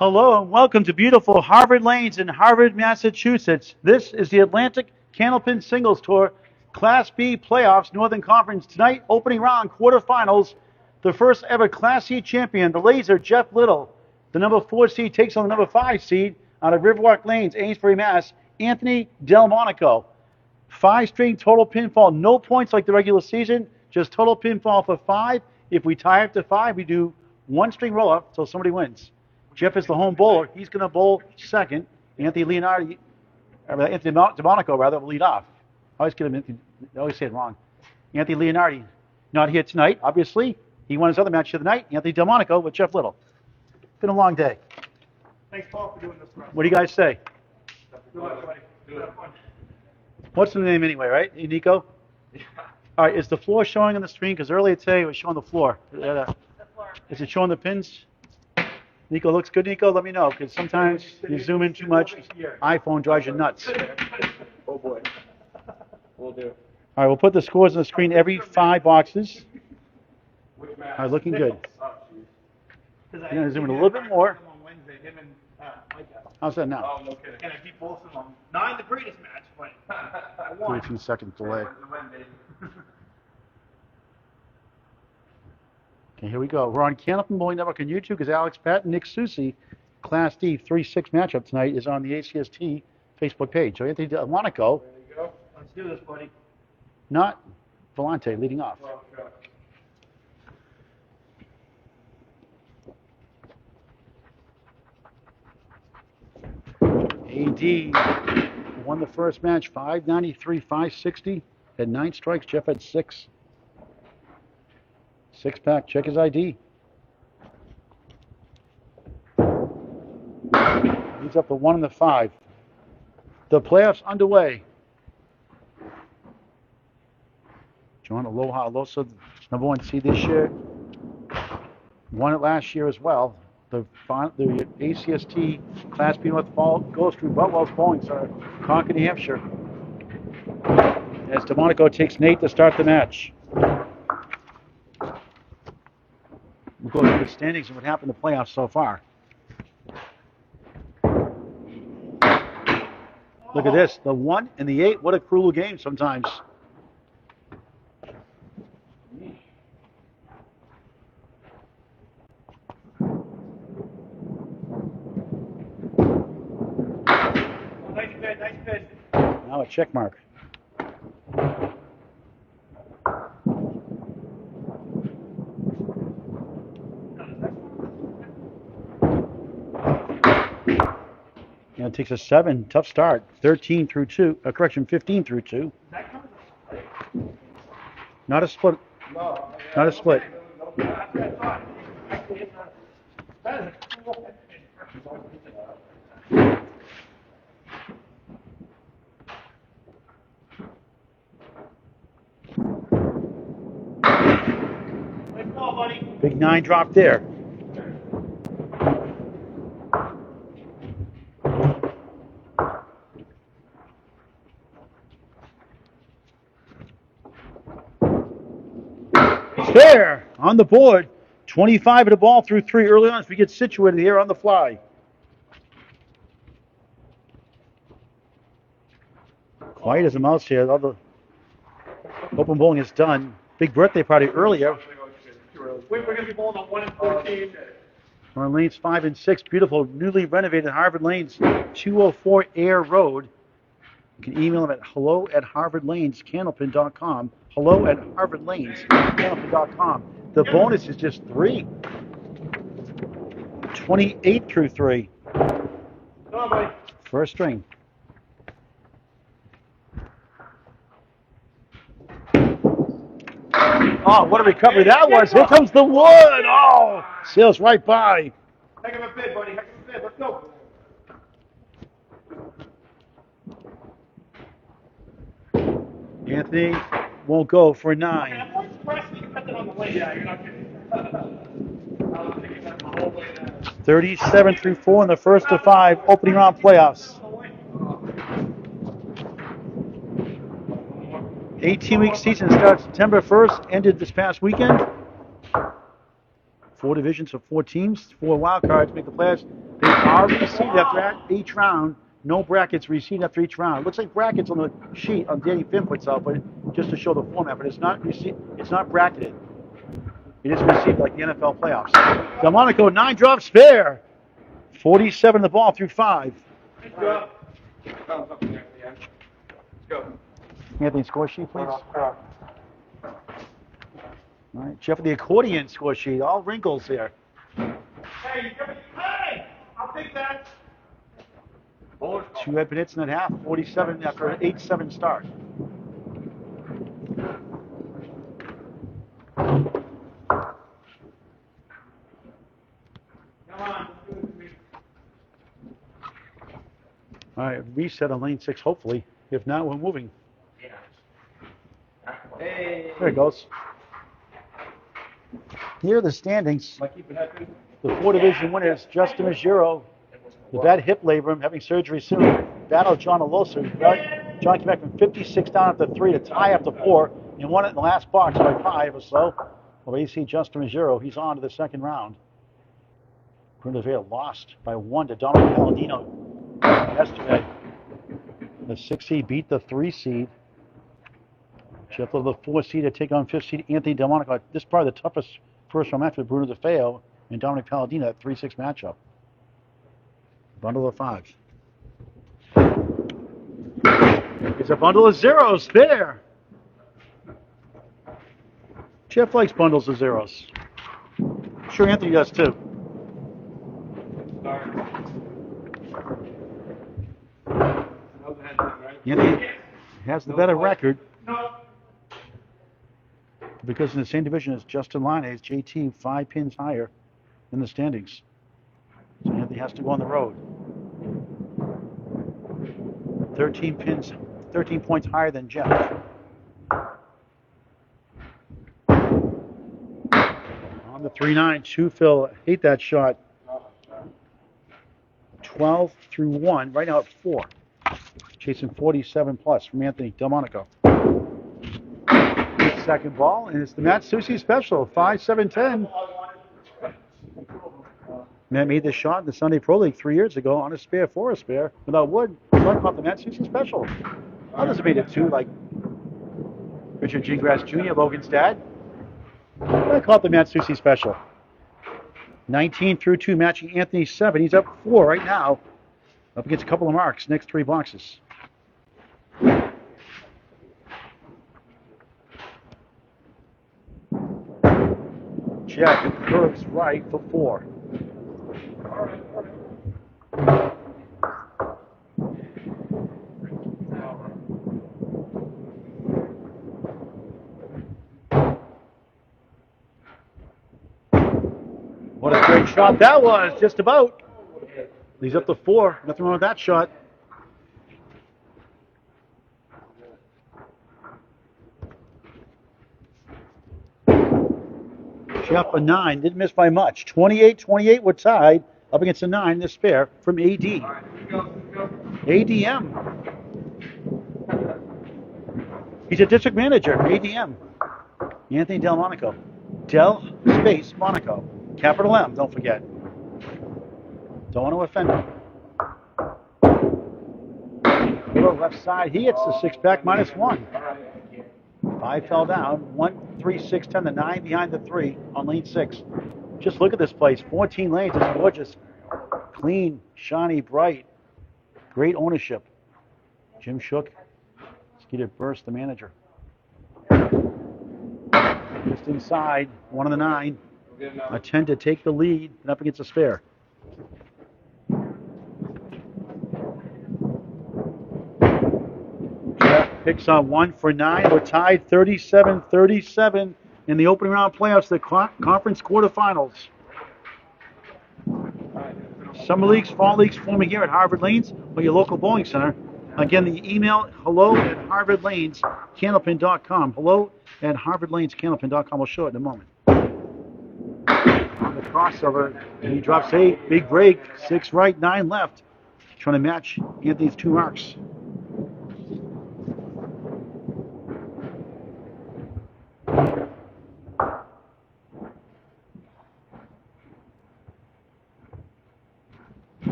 Hello and welcome to beautiful Harvard Lanes in Harvard, Massachusetts. This is the Atlantic Candlepin Singles Tour Class B Playoffs Northern Conference. Tonight, opening round, quarterfinals. The first ever Class C champion, the Laser, Jeff Little. The number 4 seed takes on the number 5 seed out of Riverwalk Lanes, Amesbury, Mass, Anthony Del Monaco. 5-string total pinfall, no points like the regular season, just total pinfall for 5. If we tie up to 5, we do 1-string roll-up until somebody wins. Jeff is the home bowler. He's going to bowl second. Anthony DeMonico will lead off. I always say it wrong. Anthony Leonardi, not here tonight, obviously. He won his other match of the night. Anthony DeMonico with Jeff Little. Been a long day. Thanks, Paul, for doing this for us. What do you guys say? Good luck, buddy. Good luck. What's the name anyway, right? Nico? Yeah. All right, is the floor showing on the screen? Because earlier today it was showing the floor. Is it showing the pins? Nico, looks good, Nico? Let me know, because sometimes you zoom in too much. iPhone drives you nuts. Oh, boy. Will do. All right, we'll put the scores on the screen every 5 boxes. All right, looking good. I'm going to zoom in a little bit more. How's that now? Oh, no kidding. And I beat both of them. Not in the greatest match, but I won. 13 seconds delay. Okay, here we go. We're on Candlepin Bowling Network on YouTube because Alex Pat and Nick Susi, Class D 3-6 matchup tonight is on the ACST Facebook page. So Anthony Monaco. There you go. Let's do this, buddy. Not Volante leading off. Well, AD won the first match 593, 560. Had 9 strikes. Jeff had 6. 6-pack. Check his ID. He's up to 1 and the 5. The playoffs underway. John Aloha Alosa, number 1 seed this year. Won it last year as well. The ACST Class B North Ball goes through Butwell's Bowling Center, Concord, New Hampshire. As DeMonico takes Nate to start the match. We'll go through the standings and what happened in the playoffs so far. Look at this, the 1 and the 8. What a cruel game sometimes. Nice pitch. Now a check mark. And it takes a 7. Tough start. 13 through 2. 15 through 2. Not a split. No. Not a split. Big 9 drop there. There on the board. 25 of the ball through 3 early on as we get situated here on the fly. Quiet as a mouse here. All the open bowling is done. Big birthday party earlier. We're going to be bowling on 1 and 14. We're on lanes 5 and 6. Beautiful, newly renovated Harvard Lanes, 204 Air Road. You can email them at hello@harvardlanescandlepin.com. hello@harvardlanescandlepin.com. The bonus is just 3. 28 through 3. Come on, buddy. First string. Oh, what a recovery that was. Here comes the wood. Oh, sails right by. Heck of a bid, buddy. Heck of a bid. Let's go. Anthony won't go for 9. I'm more surprised you cut that on the way. Yeah, you're not kidding. I was thinking that the whole way down. 37 through 4 in the first of 5 opening round playoffs. 18-week season starts September 1st, ended this past weekend. 4 divisions of 4 teams, 4 wild cards make the playoffs. They are reseeded after each round. No brackets reseeded after each round. It looks like brackets on the sheet on Danny Finn puts out, but just to show the format. But it's not it's not bracketed. It is received like the NFL playoffs. Delmonico 9 drops fair. 47 the ball through 5. Anthony, score sheet, please. All right, Jeff, the accordion score sheet, all wrinkles here. Hey, I'll take that. 2 minutes and a half, 47 after an 8-7 start. All right, reset on lane 6, hopefully. If not, we're moving. Hey. There it goes. Here are the standings. The 4 division winners, Justin Maggio, the bad hip labor, having surgery soon. Battle John Alosa. John came back from 56 down after 3 to tie after 4 and won it in the last box by 5 or so. Well, AC Justin Maggio, he's on to the second round. Bruno Vale lost by 1 to Dominic Palladino yesterday. The 6 seed beat the 3 seed. Jeff of the 4 seed to take on 5th seed Anthony Delmonico. This is probably the toughest first round match with Bruno DeFeo and Dominic Palladino, that 3-6 matchup. Bundle of 5. It's a bundle of zeros there. Jeff likes bundles of zeros. I'm sure Anthony does too. Anthony has the better record. Because in the same division as Justin Linus, JT 5 pins higher in the standings. So Anthony has to go on the road. 13 points higher than Jeff. On the 3-9, Chufil, hate that shot. 12 through 1, right now at 4. Chasing 47 plus from Anthony Delmonico. Second ball, and it's the Matt Susi special, 5-7-10. Matt made this shot in the Sunday Pro League 3 years ago on a spare for a spare without wood. Talking about the Matt Susi special. Others have made it too, like Richard Gingras Jr., Logan's dad. I call it the Matt Susi special. 19 through 2, matching Anthony 7. He's up 4 right now. Up against a couple of marks, next 3 boxes. Jeff curves right for 4. What a great shot that was, just about. He's up to 4. Nothing wrong with that shot. Jeff a 9, didn't miss by much. 28-28, we're tied. Up against a 9, the spare from AD. ADM. He's a district manager, ADM. Anthony Delmonico. Del space Monaco. Capital M, don't forget. Don't want to offend him. Little left side, he hits the 6-pack -1. 5 fell down. 1, 3, 6, 10. The 9 behind the 3 on lane 6. Just look at this place. 14 lanes. It's gorgeous. Clean, shiny, bright. Great ownership. Jim Shook. Skeeter Burst, the manager. Just inside. 1 on the 9. A 10 to take the lead and up against a spare. Picks on 1 for 9. We're tied 37-37 in the opening round playoffs, the conference quarterfinals. Summer leagues, fall leagues forming here at Harvard Lanes or your local bowling center. Again, the email hello@harvardlanescandlepin.com. Hello@harvardlanescandlepin.com. We'll show it in a moment. On the crossover, and he drops 8. Big break. 6 right, 9 left. Trying to match Anthony's 2 marks.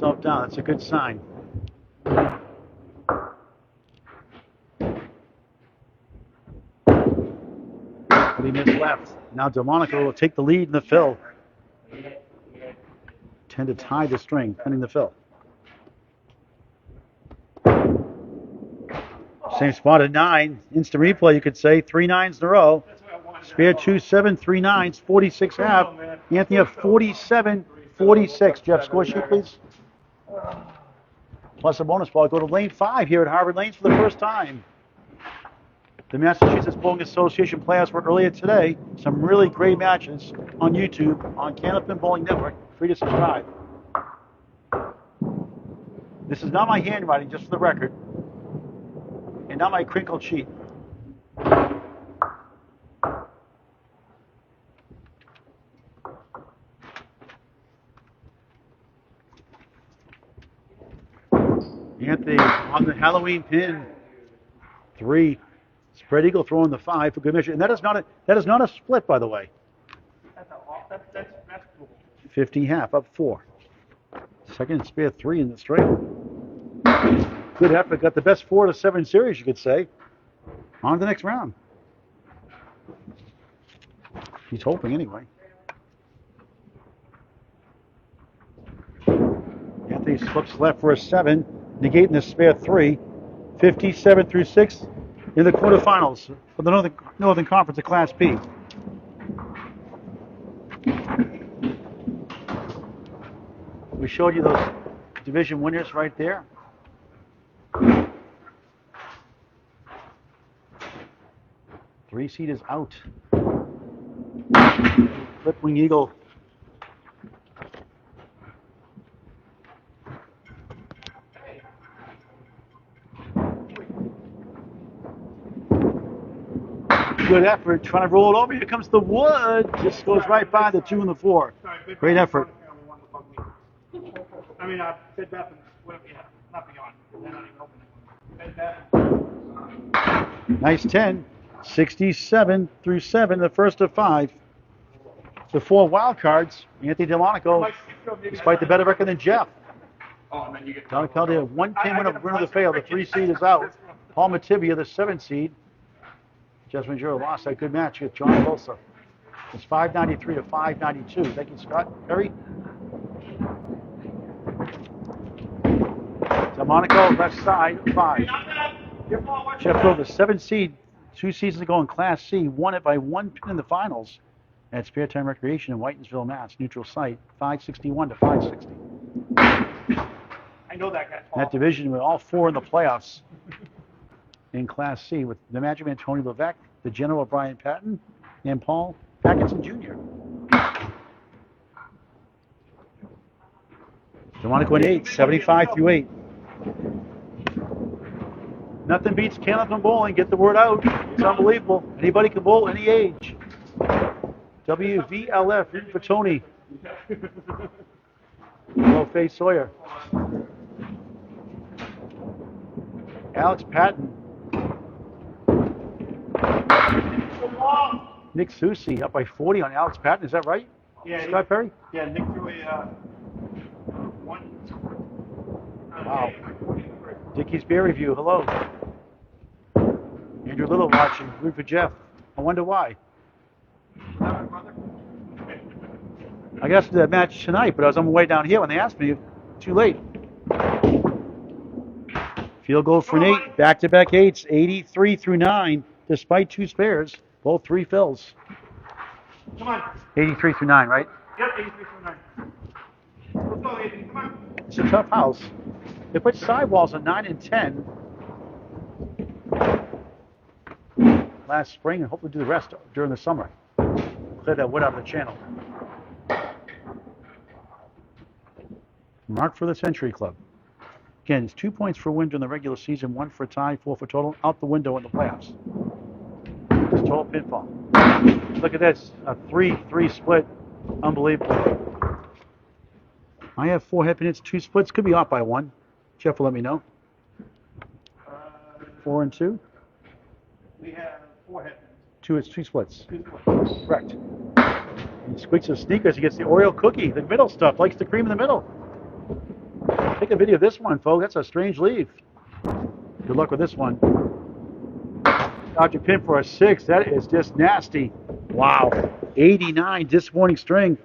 himself down. That's a good sign. But he missed left. Now Monaco will take the lead in the fill. 10 to tie the string, pending the fill. Same spot at 9. Instant replay, you could say. 3 9s in a row. Spare 2 7, 3 9s, 46 half. Anthony up 47, 46. Jeff, score sheet, please. Plus a bonus ball. Go to lane 5 here at Harvard Lanes for the first time. The Massachusetts Bowling Association playoffs were earlier today. Some really great matches on YouTube, on Candlepin Bowling Network. Free to subscribe. This is not my handwriting, just for the record. And not my crinkled sheet. Anthony on the Halloween pin. 3. Spread eagle throwing the 5 for good measure. And that is not a split, by the way. That's cool. 50 half, up 4. Second spare 3 in the straight. Good effort. Got the best 4 to 7 series, you could say. On to the next round. He's hoping anyway. Anthony slips left for a 7, negating the spare 3. 57 through 6 in the quarterfinals for the Northern Conference of Class B. We showed you those division winners right there. Three seed is out. Flip wing eagle. Good effort, trying to roll it over. Here comes the wood. Just goes right by the 2 and the 4. Great effort. I mean, Bed Bath and whatever, yeah, not beyond. They're not even open. Bed Bath. Nice 10. 67 through 7, the first of 5. The 4 wild cards. Anthony Delmonico, despite the better record than Jeff. Don Caldia, 1 pin winner of the fail. The 3 seed is out. Paul Matibia, the 7 seed. Jasmine Jura lost that good match with John Bolsa. It's 593 to 592. Thank you, Scott. Perry. Delmonico, left side, 5. Jeff Grove, the 7 seed, 2 seasons ago in Class C, won it by 1 pin in the finals at Spare Time Recreation in Whitensville, Mass. Neutral site, 561 to 560. I know that guy. That division with all 4 in the playoffs in Class C with the Magic Man Tony Levesque, the General Brian Patton, and Paul Atkinson Jr. Delmonico in 8, 75 through 8. Nothing beats Candlepin Bowling. Get the word out. It's unbelievable. Anybody can bowl any age. WVLF for Tony. Hello, Faye Sawyer. Alex Patton. Nick Susi up by 40 on Alex Patton. Is that right? Yeah. Scott Perry? Yeah, Nick threw a 1. Wow. Dickie's Beer Review. Hello. Andrew Little watching. Root for Jeff. I wonder why. I guess the match tonight, but I was on my way down here when they asked me. Too late. Field goal for Nate. Back-to-back 8s. 83 through 9, despite 2 spares. Both 3 fills. Come on. 83 through 9, right? Yep, 83 through 9. Let's go, Anthony. Come on. It's a tough house. They put sidewalls on 9 and 10 last spring, and hopefully do the rest during the summer. Clear that wood out of the channel. Mark for the Century Club. Again, it's 2 points for a win during the regular season, 1 for a tie, 4 for total. Out the window in the playoffs. It's total pinfall. Look at this, a 3-3 split. Unbelievable. I have 4 head pins, 2 splits. Could be off by 1. Jeff will let me know. 4 and 2? We have 4 head pins. 2, it's 2 splits. 2 splits. Correct. He squeaks his sneakers. He gets the Oreo cookie, the middle stuff. Likes the cream in the middle. Take a video of this one, folks. That's a strange leave. Good luck with this one. Dr. Pin for a 6. That is just nasty. Wow. 89, disappointing string.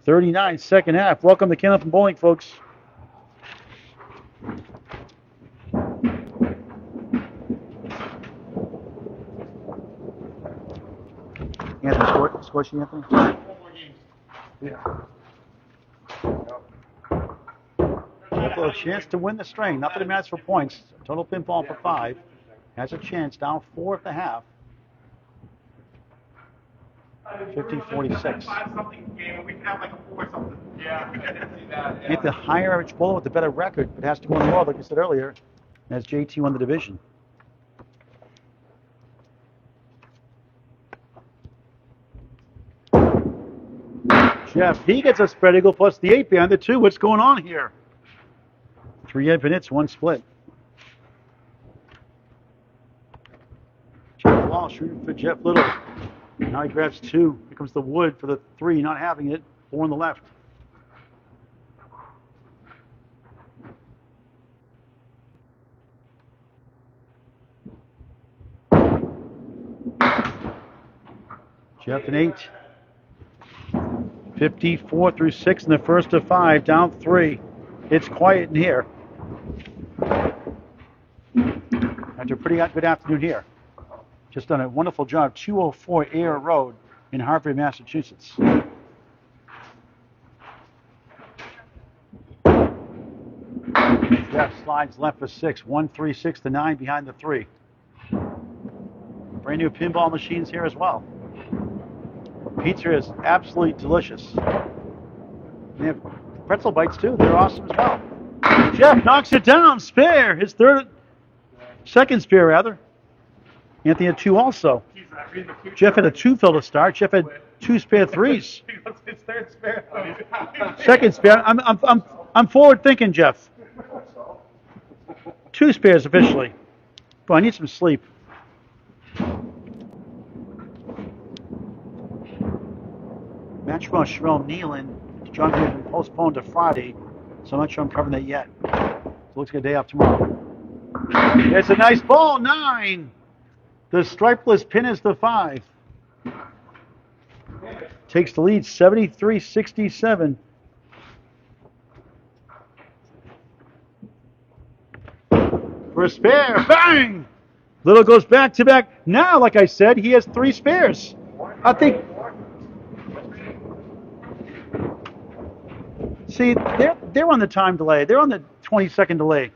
39, second half. Welcome to Candlepin Bowling, folks. Anthony, score sheet, Anthony? 4 more games. Yeah. A chance to win the string. Nothing that matters for points. Total pinfall for 5. Has a chance. Down 4 at the half. 50-46. 5-something game, and we can have like a 4 something. Yeah, I see that. Get the higher average bowler with the better record, but has to go in the world, like I said earlier, as JT won the division. Jeff, he gets a spread eagle plus the 8 behind the 2. What's going on here? 3 even hits, 1 split. Jeff Law shooting for Jeff Little. Now he grabs 2. Here comes the wood for the 3, not having it. 4 on the left. Jeff an 8. 54 through 6 in the first of 5. Down 3. It's quiet in here. After a pretty good afternoon here. Just done a wonderful job. 204 Air Road in Hartford, Massachusetts. Jeff slides left for 6. 1-3-6 to 9 behind the 3. Brand new pinball machines here as well. Pizza is absolutely delicious. They have pretzel bites too. They're awesome as well. Jeff knocks it down. Spare. His second spare rather. Anthony had 2 also. Jeff had a 2 fill to start. Jeff had 2 spare 3s. His third spare. Second spare. I'm forward thinking, Jeff. 2 spares officially. Boy, I need some sleep. Match from Sherelle Nealon. John has been postponed to Friday, so I'm not sure I'm covering that yet. So it looks like a day off tomorrow. It's a nice ball, 9. The stripeless pin is the 5. Takes the lead, 73-67. For a spare, bang! Little goes back to back. Now, like I said, he has 3 spares. I think. See, they're on the time delay. They're on the 20-second delay.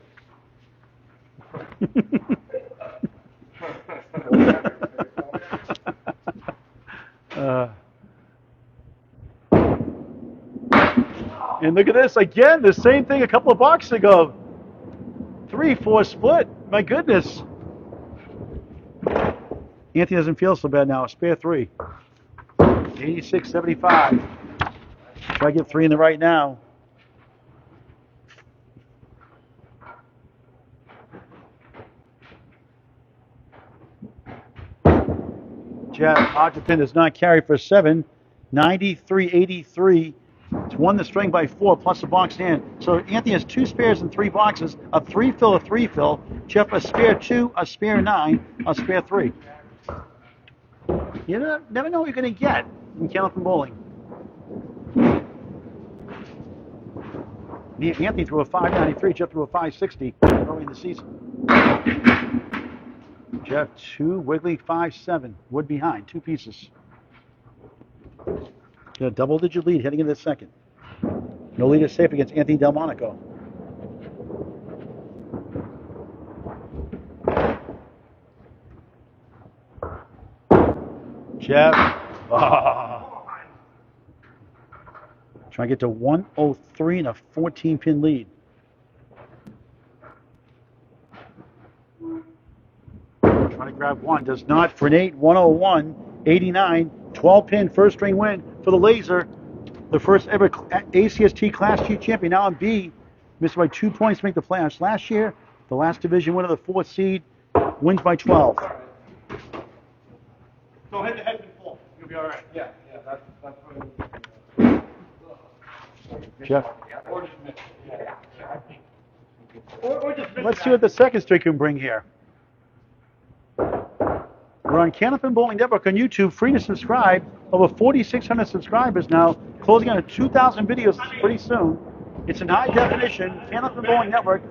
And look at this again. The same thing a couple of boxes ago. 3-4 split. My goodness. Anthony doesn't feel so bad now. Spare 3. 86-75. Try to get 3 in the right now. Jeff Occupant does not carry for 7. 93-83. It's won the string by 4 plus a box hand. So Anthony has 2 spares and 3 boxes. A 3 fill, a 3 fill. Jeff a spare 2, a spare 9, a spare 3. You never know what you're going to get in Candlepin Bowling. Anthony threw a 593. Jeff threw a 560 early in the season. Jeff 2, Wiggly 5-7. Wood behind, 2 pieces. Got a double-digit lead heading into the second. No lead is safe against Anthony Delmonico. Jeff. Trying to get to 103 and a 14-pin lead. Trying to grab 1. Does not for an 8. 101, 89, 12-pin first string win for the Laser. The first ever ACST Class 2 champion. Now in B. Missed by 2 points to make the playoffs. Last year, the last division winner, the 4th seed, wins by 12. So head to head and full. You'll be all right. Yeah, that's what Jeff. Or just miss. Yeah. Or just Let's see what the second string can bring here. We're on Candlepin Bowling Network on YouTube, free to subscribe. Over 4,600 subscribers now, closing on 2,000 videos pretty soon. It's in high definition, Candlepin Bowling Network,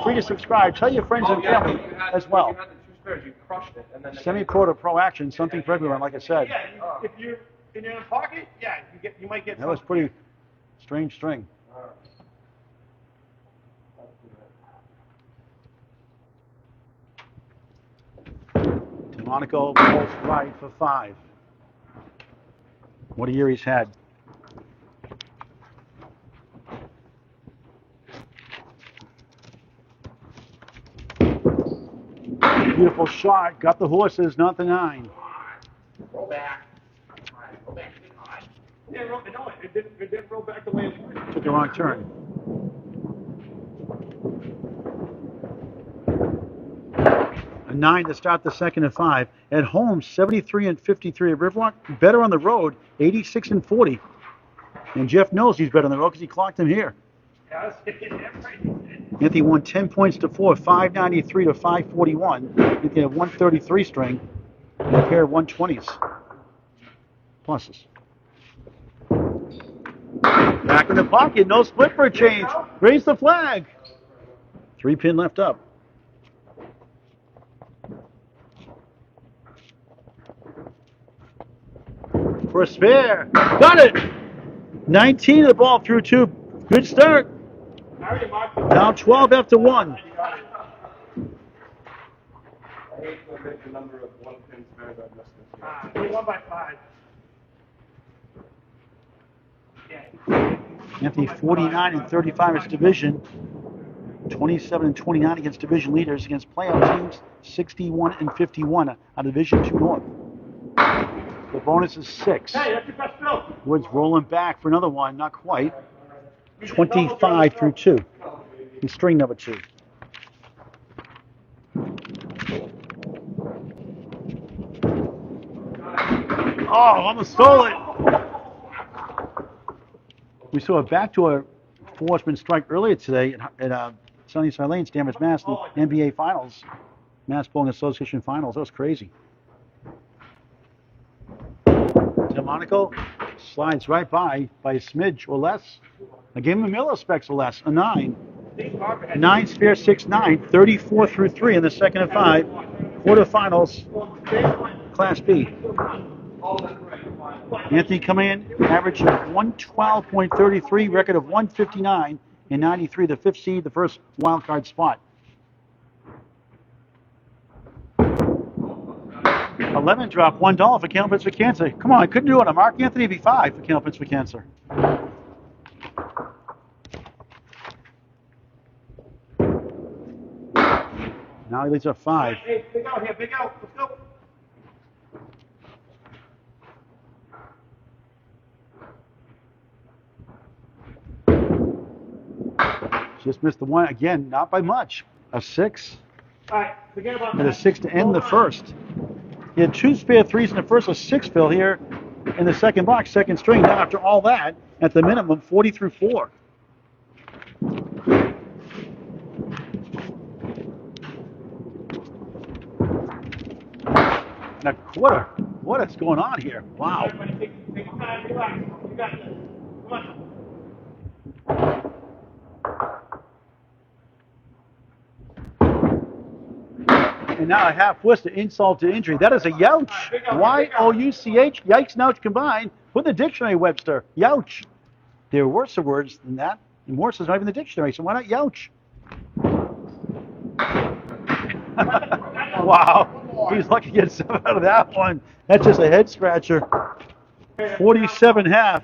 free to subscribe. Tell your friends and family as well. You crushed it, and then Semi-quarter pro action, something for everyone, like I said. Yeah, if you're in your pocket, yeah, you might get. That was pretty strange string. Monaco pulls right for 5. What a year he's had. Beautiful shot. Got the horses, not the 9. roll back. Roll back. Yeah, no, it didn't roll back the way it Took the wrong turn. A 9 to start the second and 5. At home, 73 and 53. At Riverwalk, better on the road, 86 and 40. And Jeff knows he's better on the road because he clocked him here. Yeah, that's right. Anthony won 10 points to 4, 593 to 541. Anthony had 133 string and a pair of 120s. Pluses. Back in the pocket, no split for a change. Raise the flag. 3-pin left up. For a spare. Got it! 19 the ball through 2. Good start. Now 12 after 1. I hate to admit the number of one-pin spares I've missed this year. He won by 5. Anthony 49 and 35 is division. 27 and 29 against division leaders. Against playoff teams, 61 and 51 out of Division 2 North. The bonus is 6. Hey, that's your best bill. Woods rolling back for another one, not quite. 25 through 2. He's string number 2. Oh, almost stole it. We saw a backdoor four-horseman strike earlier today at Sunnyside Lane, Danvers, Mass, in the NBA Finals, Mass Bowling Association Finals. That was crazy. Monaco slides right by a smidge or less. I gave him a Miller specs or less, a 9. 9 spare 6-9, 34 through 3 in the second and 5. Quarterfinals, Class B. Anthony coming in, average of 112.33, record of 159 and 93, the 5th seed, the first wild card spot. 11 drop, $1 for Candlepins for Cancer. Come on, I couldn't do it. Mark Anthony would be 5 for Candlepins for Cancer. Now he leads up 5. Hey, big out here, big out. Let's go. Just missed the one again, not by much. A 6. All right, forget about And that. a 6 to end the first. He had 2 spare 3s in the first, a 6 fill here in the second box, second string. Now after all that, at the minimum, 40 through 4. And a quarter. What is going on here? Wow. Everybody take your time, relax. You got this. Come on. And now a half twist to insult to injury. That is a youch. Y-O-U-C-H. Yikes and ouch combined. Put in the dictionary, Webster. Youch. There are worse words than that. And worse is not even the dictionary, so why not youch? Wow. He's lucky to get 7 out of that one. That's just a head scratcher. 47 half.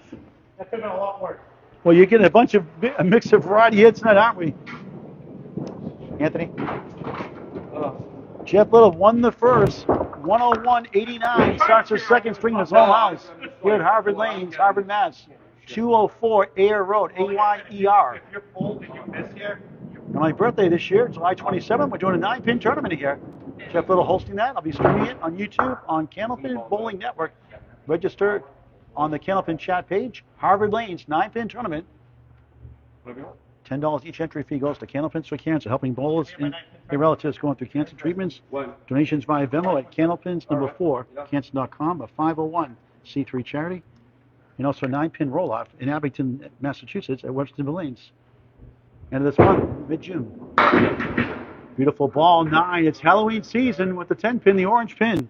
That could have been a lot worse. Well, you're getting a mix of variety hits tonight, aren't we? Anthony? Jeff Little won the first. 101.89. Starts her second string in his home house here at Harvard Lanes, Harvard, Mass. 204 Ayer Road, A-Y-E-R. If you're pulled and you miss here, On my birthday this year, July 27th, we're doing a 9-pin tournament here. Jeff Little hosting that. I'll be streaming it on YouTube, on Candlepin Bowling Network. Register on the Candlepin chat page. Harvard Lanes 9-pin tournament. $10 each entry fee goes to Candlepins for Cancer, helping bowlers and their relatives going through cancer treatments. Donations via Venmo at Candlepins number 4, cancer.com, a 501c3 charity. And also a 9-pin roll-off in Abington, Massachusetts at Webster Lanes. End of this month, mid-June. Beautiful ball, 9. It's Halloween season with the 10-pin, the orange pin.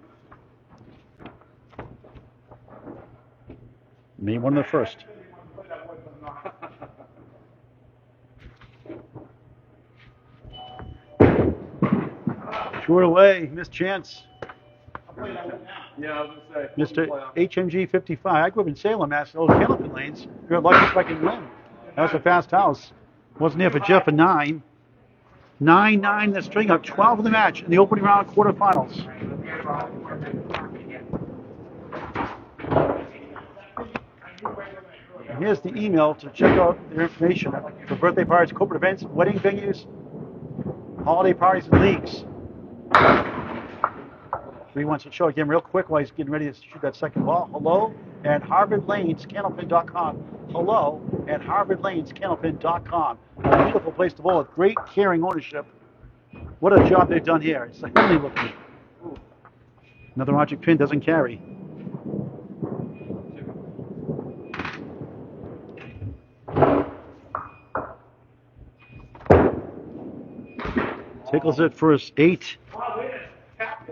May 1 of the first. Short away, missed chance. Yeah, I was going to say. Mr. HMG 55. I grew up in Salem, Mass. Those Candlepin lanes. You're lucky if I can win. That was a fast house. Wasn't there for Jeff a 9. 9-9 the string up 12 in the match in the opening round quarterfinals. And here's the email to check out their information for birthday parties, corporate events, wedding venues, holiday parties, and leagues. 3-1 to show again real quick while he's getting ready to shoot that second ball. Hello at HarvardLanesCandlepin.com. Hello at HarvardLanesCandlepin.com. A beautiful place to bowl with great caring ownership. What a job they've done here. It's heavenly looking. Another object pin doesn't carry. Tickles it for his 8.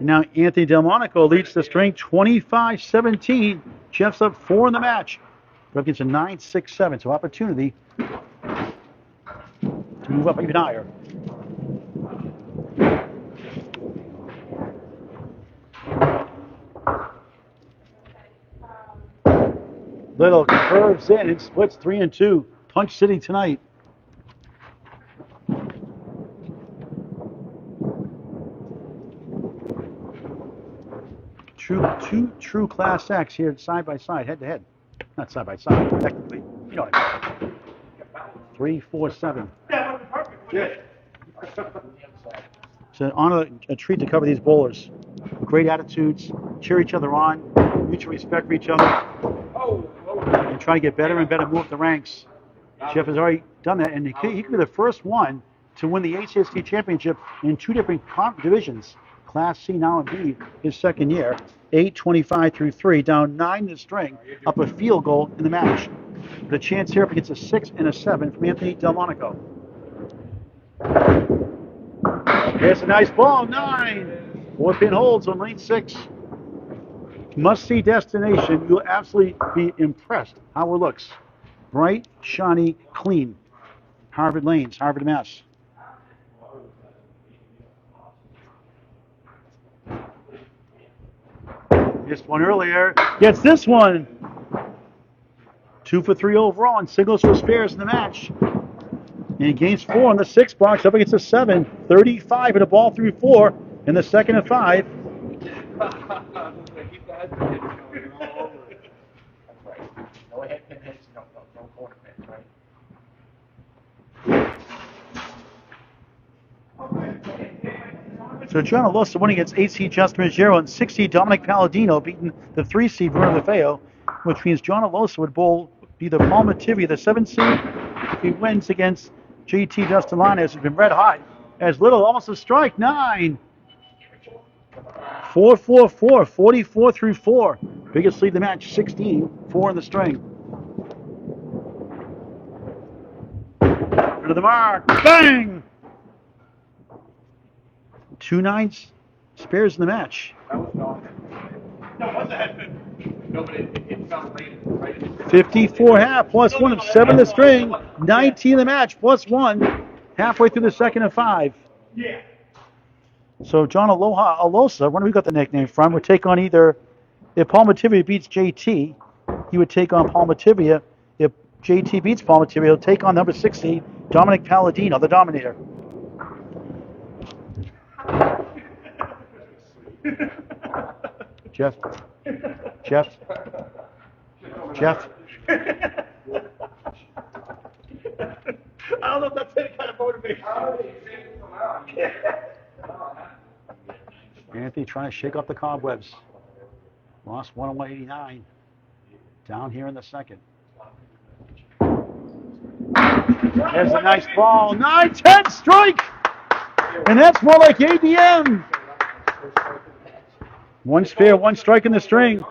Now Anthony Delmonico leads the string 25-17. Jeff's up 4 in the match. Up against a 9-6-7. So opportunity to move up even higher. Little curves in and splits 3 and 2. Punch City tonight. Two true Class X here side by side, head to head. Not side by side, technically. You know what I mean. 3, 4, 7. That would be perfect. Yeah. It's an honor, a treat to cover these bowlers. Great attitudes, cheer each other on, mutual respect for each other, and try to get better and better, move up the ranks. Jeff has already done that, and he could be the first one to win the ACST championship in 2 different divisions. Class C now in B, his second year. 8-25 through 3, down 9 in the string, up a field goal in the match. The chance here up against a 6 and a 7 from Anthony Delmonico. Here's a nice ball, 9. 4-pin holds on lane 6. Must-see destination. You'll absolutely be impressed how it looks. Bright, shiny, clean. Harvard Lanes, Harvard, Mass. Missed one earlier. Gets this one. 2 for 3 overall and singles for spares in the match. And he gains 4 on the 6 box up against a 7. 35 and a ball through 4 in the second of 5. No head pin hits, no corner pins, right? So John Alosa winning against 8 seed Justin Ruggiero and 6 seed Dominic Palladino beating the 3 seed Bruno Lefeo, which means John Alosa would bowl be the Palma Tivia, the 7 seed, if he wins against JT Justin Lanes, who's been red hot. As little, almost a strike, 9. 4-4-4, 44 through 4. Biggest lead in the match, 16, 4 in the string. To the mark, bang! 2 9s, spares in the match. That was not. No, it was a head pin. No, but it fell later, right? 54 half, plus 1 of 7 in the string. 19 in the match, plus 1. Halfway through the second of 5. Yeah. So John Alosa, where do we got the nickname from, would take on either, if Palma Tivia beats JT, he would take on Palma Tivia. If JT beats Palma Tivia, he'll take on number 6 seed, Dominic Palladino, the Dominator. Jeff? I don't know if that's any kind of motivation. Anthony trying to shake up the cobwebs. Lost 1 on 189. Down here in the second. There's a nice ball. 9-10 strike. And that's more like ABM. One spare, one strike in the string.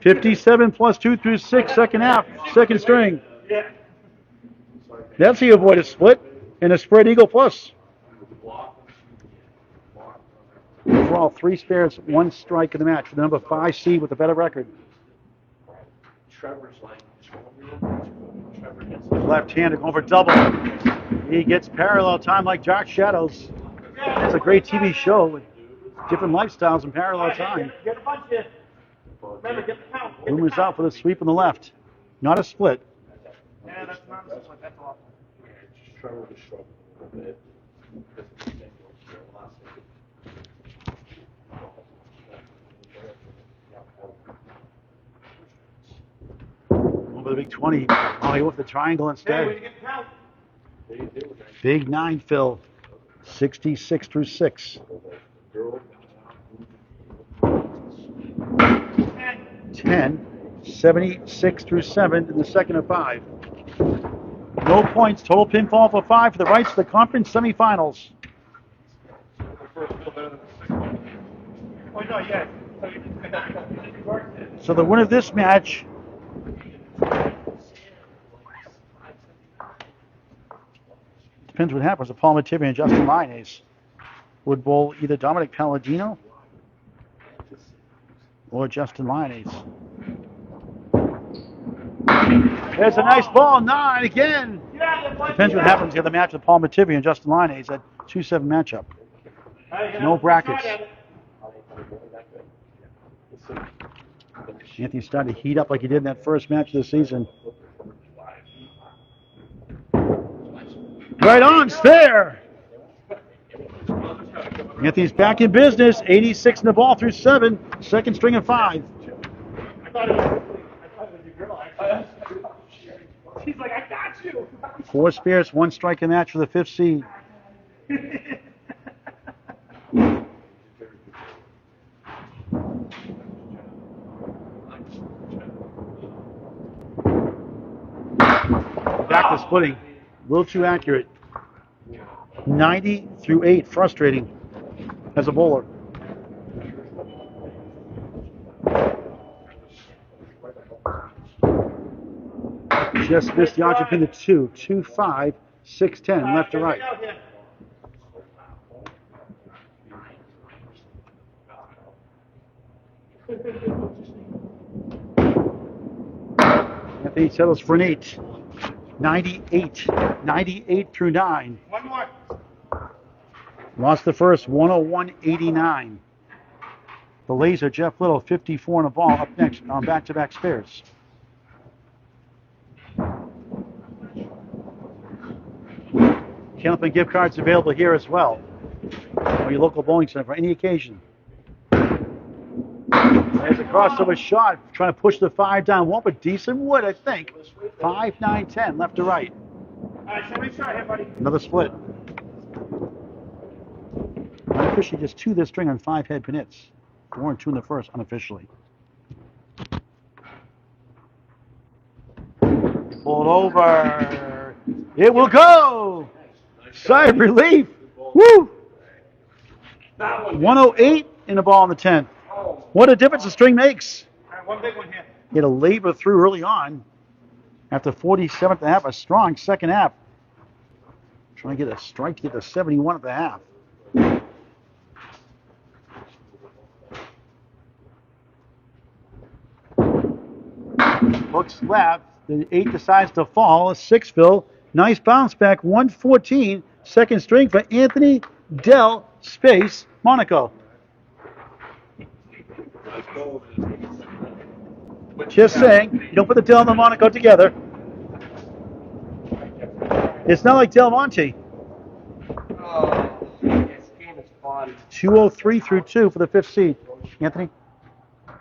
57 plus 2 through 6, second half, second string. That's how you avoid a split and a spread eagle plus. Overall, 3 spares, 1 strike in the match for the number 5 seed with a better record. Left-handed over double. He gets parallel time like Dark Shadows. It's a great TV show with different lifestyles and parallel time. Get a bunch here. Remember, get the count. Boomer's out for the sweep on the left. Not a split. Yeah, that's not a split. That's all. Over the big 20. Oh, he went for the triangle Hey, instead. where'd you get the count? Big 9 fill. 66 through 6. 10. 76 through 7 in the second of 5. No points. Total pinfall for 5 for the rights to the conference semifinals. Oh, no, yeah. So the winner of this match depends what happens. Paul Mativi and Justin Linnaeus would bowl either Dominic Palladino or Justin Linnaeus. There's a nice ball, 9 again. Depends what happens in the match with Paul Mativi and Justin Linnaeus. That 2-7 matchup. No brackets. Anthony started to heat up like he did in that first match of the season. Right on, it's there. Anthony's back in business. 86 in the ball through 7. Second string of 5. I thought it was your girl, actually. She's like, I got you. 4 spares, 1 strike in match for the 5th seed. Back to splitting. A little too accurate. 90 through 8. Frustrating as a bowler. Just missed the option pin to 2. 2-5, 6-10, left to right. Anthony settles for an 8. 98. 98 through 9. One more. Lost the first, 101.89. The laser, Jeff Little, 54 on the ball, up next on back-to-back spares. Candlepin gift cards available here as well. Or your local bowling center for any occasion. There's a crossover shot, trying to push the 5 down. One, but decent wood, I think. 5, 9, 10, left to right. All right, so make sure here, buddy. Another split. Unofficially, just 2 this string on 5 head pinits. 4 and 2 in the first, unofficially. Pulled over. It will go. Sigh of relief. Woo! 108 in the ball in the 10th. What a difference the string makes. All right, one big one here. He had a labor through early on. After 47th at the half, a strong second half. Trying to get a strike to get to 71 at the half. Looks left. The 8 decides to fall. A 6 fill. Nice bounce back. 114. Second string for Anthony Del Space Monaco. Just saying, you don't put the Del and the Monaco together. It's not like Del Monte. This game is fun. 203 through 2 for the 5th seed. Anthony? All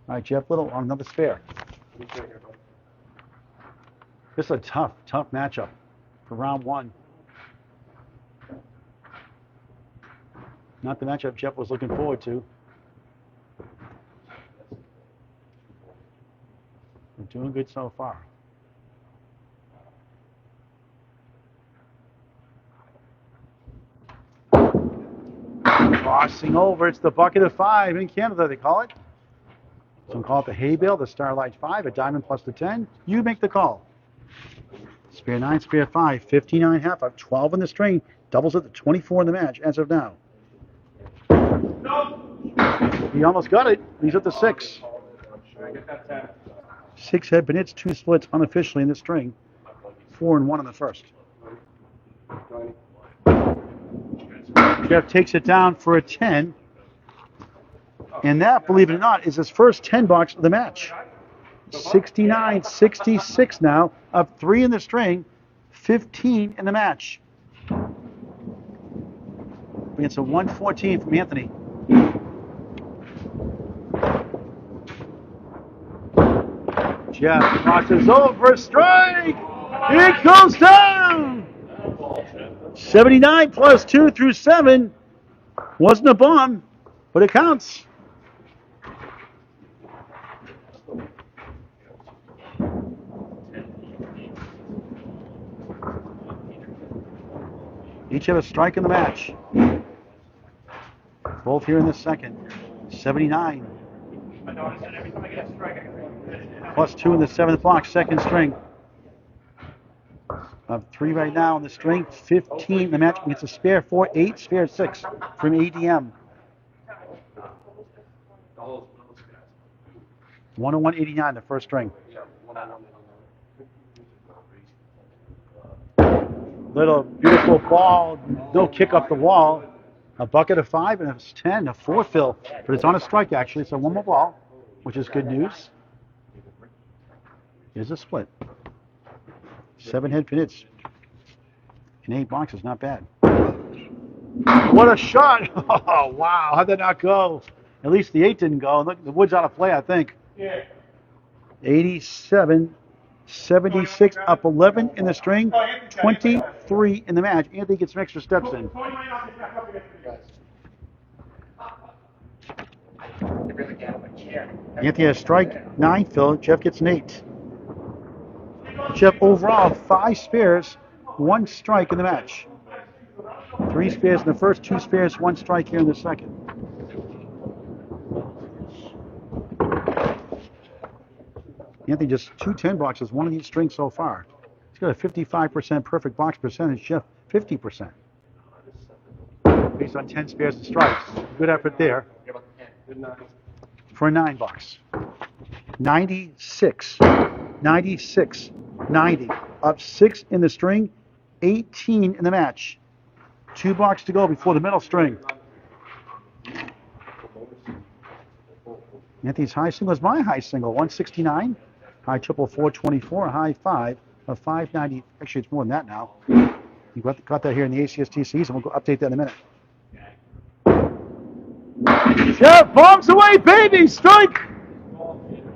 right, Jeff Little on another spare. This is a tough matchup for round 1. Not the matchup Jeff was looking forward to. We're doing good so far. Crossing over, it's the bucket of 5 in Canada, they call it. Some call it the hay bale, the Starlight 5, a diamond plus the 10. You make the call. Spare 9, spare 5, 59.5 up, 12 in the string. Doubles it to 24 in the match as of now. He almost got it. He's at the 6. 6 head benits, 2 splits unofficially in the string. 4 and 1 in the first. Jeff takes it down for a 10. And that, believe it or not, is his first 10 bucks of the match. 69-66 now, up 3 in the string, 15 in the match. It's a 114 from Anthony. Jeff crosses over, strike! It goes down! 79 plus 2 through 7. Wasn't a bomb, but it counts. Each have a strike in the match. Both here in the second. 79. Plus 2 in the 7th box, second string. Up 3 right now in the string. 15 in the match. It's a spare 4, 8, spare 6 from ADM. 101.89 the first string. Little beautiful ball, no kick up the wall. A bucket of 5 and a 10, a 4 fill, but it's on a strike actually, so one more ball, which is good news. Here's a split. 7 head pinits in 8 boxes, not bad. What a shot! Oh wow, how'd that not go? At least the 8 didn't go. Look, the wood's out of play, I think. 87. 76 up 11 in the string, 23 in the match. Anthony gets some extra steps in. Anthony has strike 9 fill. Jeff gets an 8. Jeff overall 5 spares, 1 strike in the match. 3 spares in the first, 2 spares, 1 strike here in the second. Anthony just 2 10 boxes, 1 of each string so far. He's got a 55% perfect box percentage. Jeff, 50%. Based on 10 spares and strikes. Good effort there. For a 9 box. 96. 96. 90. Up 6 in the string, 18 in the match. 2 blocks to go before the middle string. Anthony's high single is my high single, 169. High triple 424, high 5 of 590. Actually, it's more than that now. You got that here in the ACST season. We'll go update that in a minute. Jeff bombs away, baby! Strike!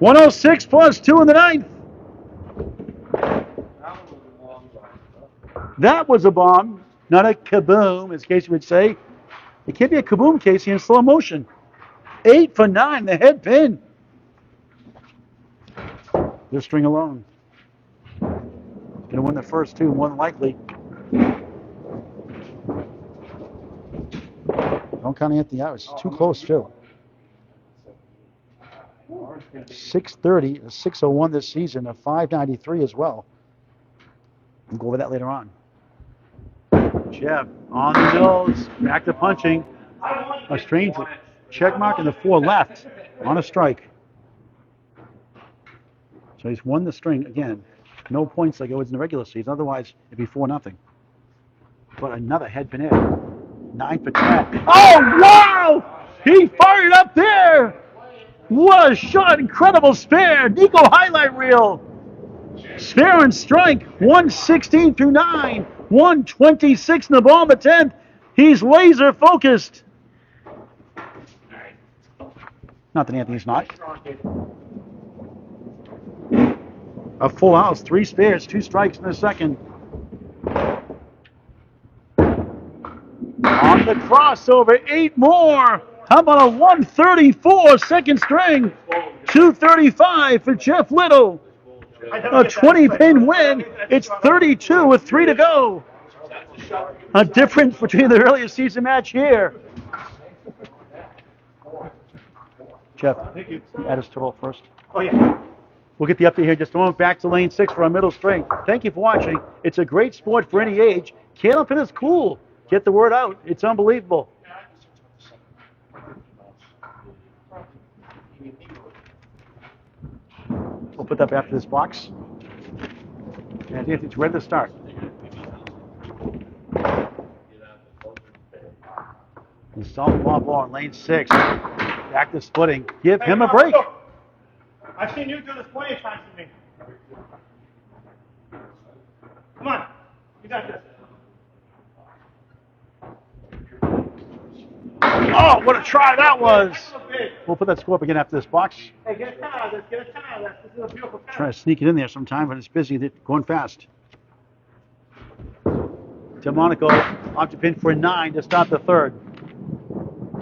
106 plus 2 in the 9th. That was a bomb, not a kaboom, as Casey would say. It can't be a kaboom, Casey, in slow motion. 8 for 9, the head pin. This string alone. Going to win the first 2, more than likely. Don't count Anthony out. It's too close, too. 630, a 601 this season, a 593 as well. We'll go over that later on. Jeff on the nose, back to punching. A strange check mark in the 4 left on a strike. So he's won the string again. No points like it was in the regular season. Otherwise, it'd be 4-0. But another head pin in. 9 for 10. Oh, wow! He fired up there! What a shot! Incredible spare. Nico highlight reel. Spare and strike. 116 through 9. 126 in the ball in the 10th. He's laser focused. Not that Anthony's not. A full house, 3 spares, 2 strikes in the second. On the crossover, 8 more. How about a 134 second string? 235 for Jeff Little. A 20-pin win. It's 32 with 3 to go. A difference between the earlier season match here. Jeff, add us to roll first. Oh, yeah. We'll get the update here in just a moment. Back to lane 6 for our middle string. Thank you for watching. It's a great sport for any age. Candlepin is cool. Get the word out. It's unbelievable. We'll put that after this box. And it's ready to start. The solid ball on lane 6. Back to splitting. Give him a break. I've seen you do this plenty of times to me. Come on. You got this. Oh, what a try that was. We'll put that score up again after this box. Hey, get a 10 out of this. Get a 10 out of this. This is a beautiful 10. Try to sneak it in there sometime, but it's busy. Going fast. Monaco off to pin for 9 to start the third.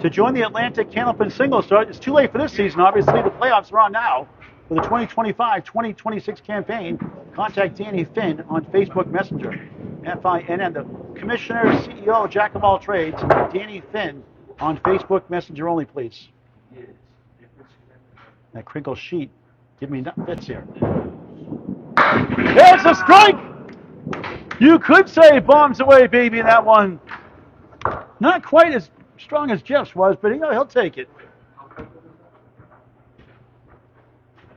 To join the Atlantic Candlepin singles start, it's too late for this season. Obviously, the playoffs are on now. For the 2025-2026 campaign, contact Danny Finn on Facebook Messenger. FINN. The Commissioner, CEO, Jack of all trades, Danny Finn on Facebook Messenger only, please. That crinkle sheet, give me fits here. There's a strike! You could say bombs away, baby, in that one. Not quite as strong as Jeff's was, but he'll take it.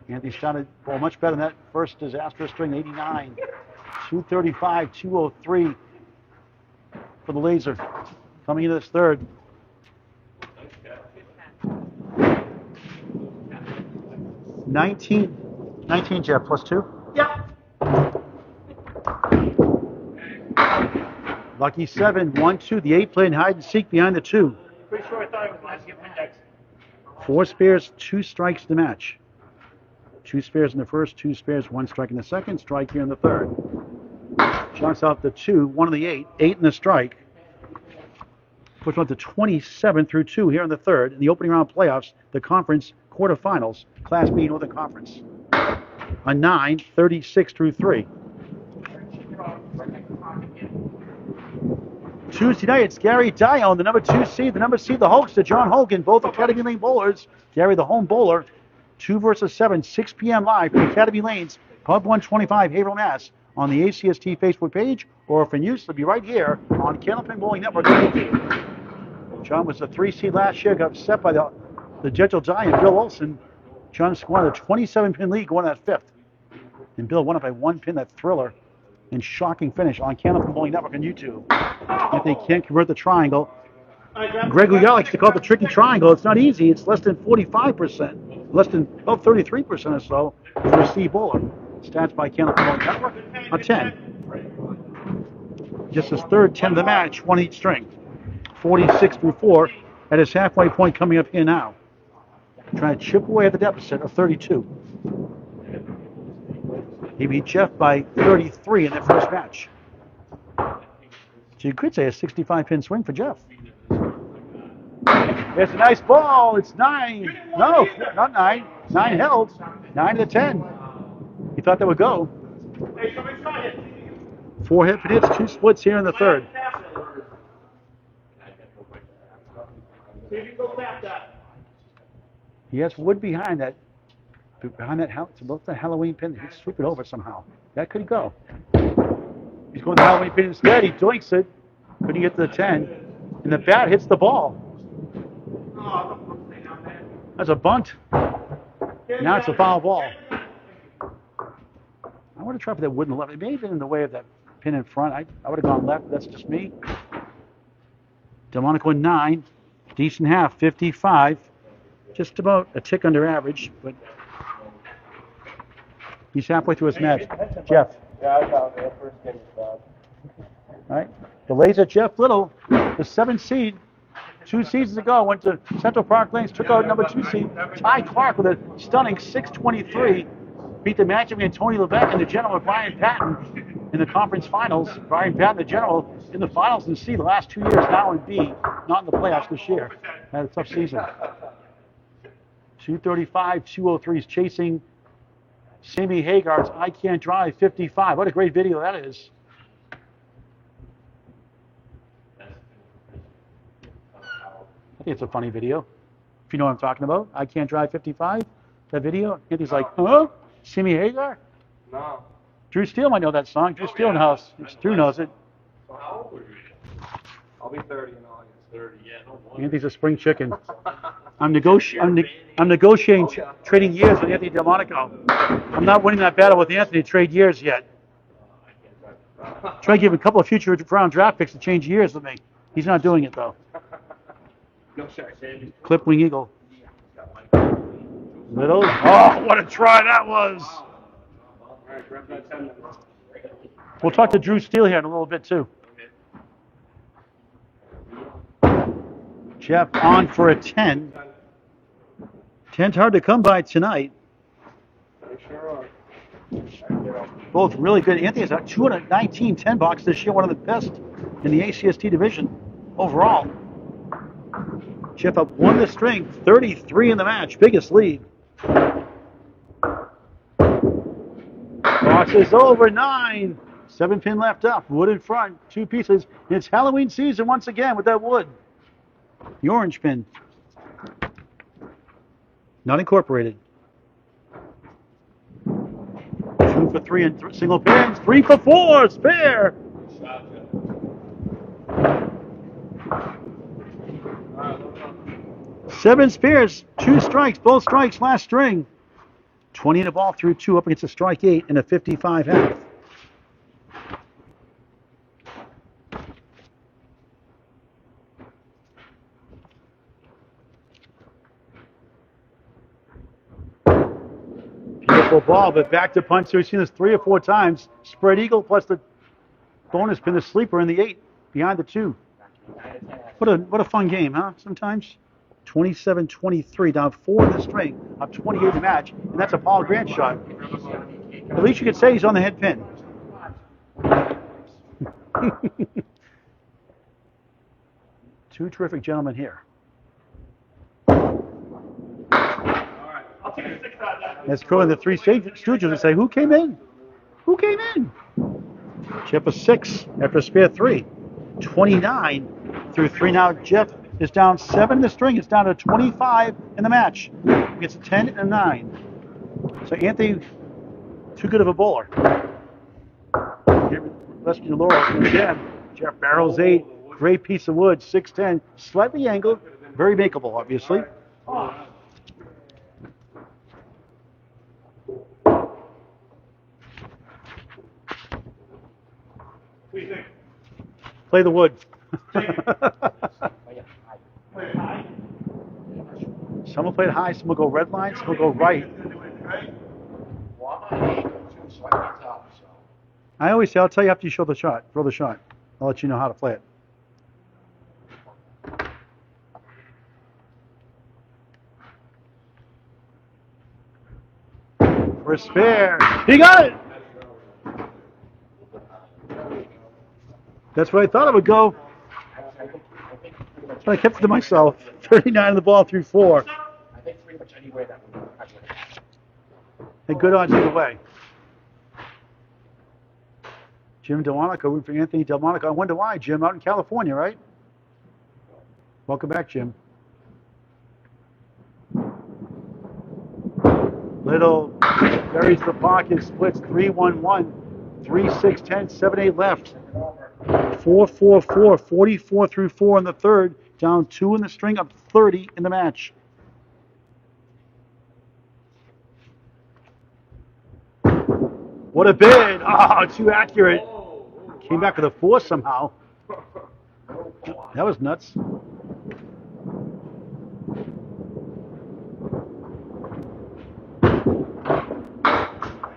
Anthony shot it well, much better than that first disastrous string, 89. 235, 203 for the laser. Coming into this third. $19, Jeff, plus 2? Yep. Lucky 7, 1, 2. The 8 playing hide and seek behind the 2. Pretty sure I thought it was going to give index. 4 spares, 2 strikes to match. 2 spares in the first, 2 spares, 1 strike in the second, strike here in the third. Shocks out the 2, 1 of the 8, 8 in the strike. Puts on to 27 through 2 here in the third. In the opening round playoffs, the conference quarterfinals, Class B Northern Conference. A 9, 36 through 3. Tuesday night, it's Gary Dion, the number 2 seed, the number seed, the Hulkster, John Hogan, both Academy Lane bowlers. Gary, the home bowler. 2 versus 7, 6 p.m. live from Academy Lanes, Pub 125, Haverhill, Mass. On the ACST Facebook page, or if in use, it'll be right here on Candlepin Bowling Network. John was the 3 seed last year, got upset by the gentle giant, Bill Olson. John scored a 27-pin lead going that 5th. And Bill won it by 1 pin, that thriller and shocking finish on Candlepin Bowling Network on YouTube. If they can't convert the triangle, Greg Liel likes to call it the tricky triangle. It's not easy. It's less than 45%, less than about 33% or so for a C bowler. Stats by Candlepin Bowling Network, a 10. Just his third 10 of the match, 1 each string. 46 through 4 at his halfway point coming up here now. Trying to chip away at the deficit of 32. He beat Jeff by 33 in that first match. So you could say a 65-pin swing for Jeff. It's a nice ball. It's 9. No, not 9. 9 held. 9 to 10. He thought that would go. 4 hit hits, 2 splits here in the third. He has wood behind that Halloween pin. He'd sweep it over somehow. That could go. He's going to the Halloween pin instead. He doinks it. Couldn't get to the 10. And the bat hits the ball. That's a bunt. Now it's a foul ball. I want to try for that wooden left. It may have been in the way of that pin in front. I would have gone left. That's just me. Delmonico 9. Decent half, 55. Just about a tick under average, but he's halfway through his match. Jeff. Yeah, I found it. First game was bad. All right. The laser Jeff Little, the 7th seed, 2 seasons ago, went to Central Park Lanes, took out number 2 seed, Ty Clark with a stunning 623. Beat the matchup against Tony Levesque and the general Brian Patton in the conference finals. Brian Patton, the general, in the finals in C the last 2 years, now in B, not in the playoffs this year. Had a tough season. 235, 203 is chasing Sammy Hagar's I Can't Drive 55. What a great video that is. I think it's a funny video. If you know what I'm talking about. I Can't Drive 55, that video. Anthony's like, huh? Simi Hagar? No. Drew Steele might know that song. Drew Steele in the house. Drew knows it. So how old were you? I'll be 30 in August. 30, yeah, no wonder. Anthony's a spring chicken. I'm negotiating trading years with Anthony Delmonico. I'm not winning that battle with Anthony to trade years yet. Try to give him a couple of future round draft picks to change years with me. He's not doing it though. No shot. Clip wing eagle. Little. Oh, what a try that was. All right, grab that 10 minutes. We'll talk to Drew Steele here in a little bit too. Jeff on for a 10. 10's hard to come by tonight. They sure are. Both really good. Anthony's got 219 10 bucks this year, one of the best in the ACST division overall. Jeff up 1 the string, 33 in the match, biggest lead. Box is over 9. 7 pin left up, wood in front, 2 pieces. And it's Halloween season once again with that wood. The orange pin. Not incorporated. 2 for 3 and single pins. 3 for 4, spare. 7 spares, 2 strikes, both strikes last string. 20 in the ball through 2 up against a strike 8 and a 55 half. Beautiful ball, but back to punch. So we've seen this 3 or 4 times. Spread eagle plus the bonus pin, the sleeper in the 8 behind the 2. What a fun game, huh? Sometimes 27-23, down 4 in the string, up 28 in the match, and that's a Paul Grant shot. At least you could say he's on the head pin. Two terrific gentlemen here. Let's go in the 3 Stooges and say, who came in? Who came in? Jeff a 6 after a spare 3. 29 through 3 now. Jeff is down 7 in the string. It's down to 25 in the match. He gets a 10 and a 9. So Anthony, too good of a bowler. Rescue Laurel again. Jeff barrels 8. Great piece of wood. 6'10". Slightly angled. Very makeable, obviously. Play the wood. Some will play it high, some will go red line, some will go right. I always say, I'll tell you after you show the shot, throw the shot. I'll let you know how to play it. For a spare. He got it! That's where I thought it would go. But I kept it to myself. 39 in the ball through 4. And good odds either way. Jim Delmonico, rooting for Anthony Delmonico. I wonder why, Jim, out in California, right? Welcome back, Jim. Little buries the pocket, splits 3-1-1, 3-6-10, 7-8 left. 4-4-4, 44 through 4 in the third, down 2 in the string, up 30 in the match. What a bid! Oh, too accurate. Came back with a 4 somehow. That was nuts.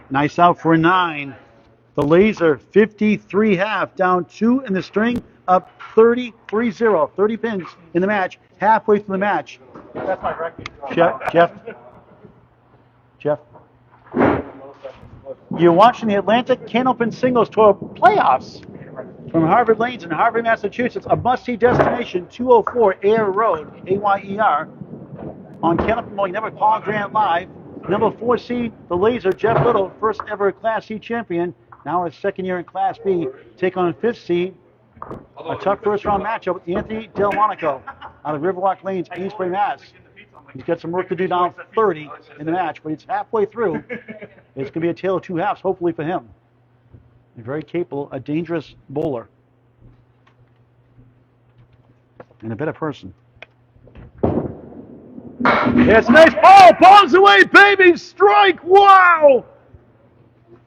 Nice out for a 9. The laser, 53 half, down 2 in the string, up 30-3-0. 30 pins in the match, halfway through the match. That's my record. Jeff. You're watching the Atlantic Candlepin Singles Tour Playoffs from Harvard Lanes in Harvard, Massachusetts, a must-see destination, 204 Ayer Road, A-Y-E-R, on Candlepin Bowling Network, Paul Grant Live. Number 4 seed, the Laser, Jeff Little, first ever Class C champion, now in his second year in Class B, take on 5th seed. A tough first round matchup with Anthony Delmonico out of Riverwalk Lanes, Amesbury, Mass. He's got some work to do down 30 in the match, but it's halfway through. It's going to be a tale of two halves, hopefully for him. A very capable, a dangerous bowler. And a better person. It's nice. Oh, bombs away, baby! Strike! Wow!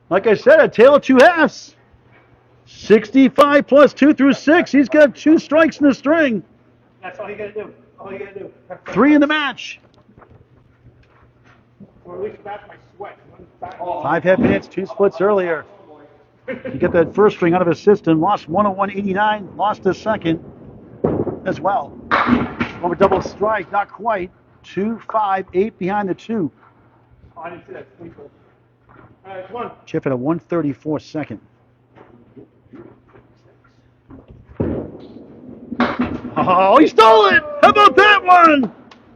Like I said, a tale of two halves. 65 plus 2 through 6. He's got 2 strikes in the string. That's all you got to do. All you got to do. 3 in the match. Or at least match my sweat. 5 half minutes, 2 splits earlier. He got that first string out of his system. Lost 101.89. Lost the second as well. Over double strike, not quite. 2, 5, 8 behind the 2. Oh, I didn't see that. All right, 1. Chip at a 134 second. Oh, he stole it! How about that one?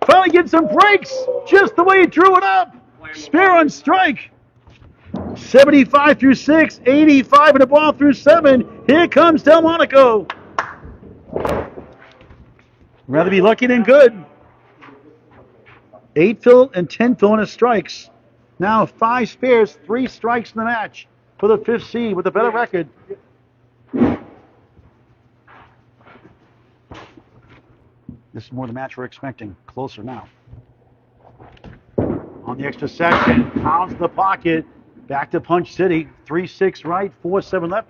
Finally getting some breaks, just the way he drew it up. Spear on strike. 75 through 6, 85 in the ball through 7. Here comes Monaco. Rather be lucky than good. 8 fill and 10 fill in his strikes. Now 5 spares, 3 strikes in the match for the 5th seed with a better record. This is more the match we're expecting. Closer now. On the extra section, pounds in the pocket. Back to Punch City. 3-6 right, 4-7 left.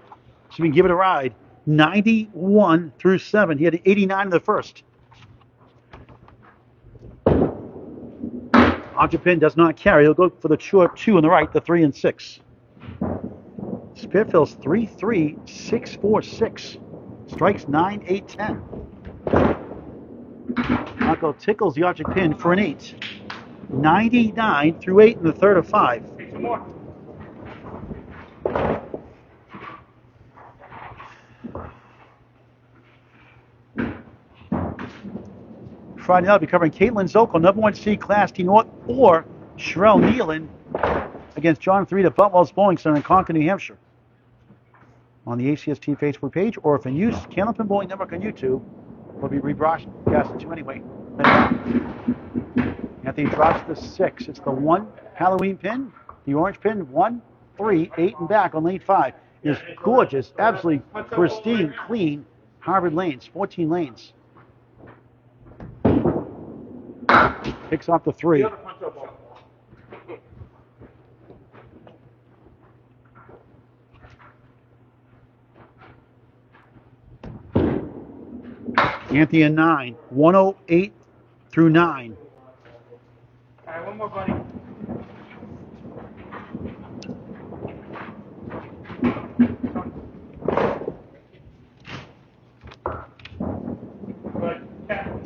So we can give it a ride. 91 through 7. He had an 89 in the first. Object pin does not carry. He'll go for the short 2 on the right, the 3 and 6. Spearfield's 3-3, 6-4-6. Strikes 9, 8, 10. Monaco tickles the object pin for an 8. 99 through 8 in the third of 5. Take 2 more. Friday night, I'll be covering Caitlin Zokol, number 1 seed Class D North, or Sherelle Nealon against John 3 at Butwell's Bowling Center in Concord, New Hampshire. On the ACST Facebook page, or if in use, Candlepin Bowling Network on YouTube. Will be rebroadcasted to anyway. Anthony drops the 6. It's the 1 Halloween pin, the orange pin, 1, 3, 8, and back on lane 5. It's gorgeous, absolutely pristine, clean Harvard lanes, 14 lanes. Picks off the 3. Anthony a 9, 108 through 9. All right, 1 more, buddy.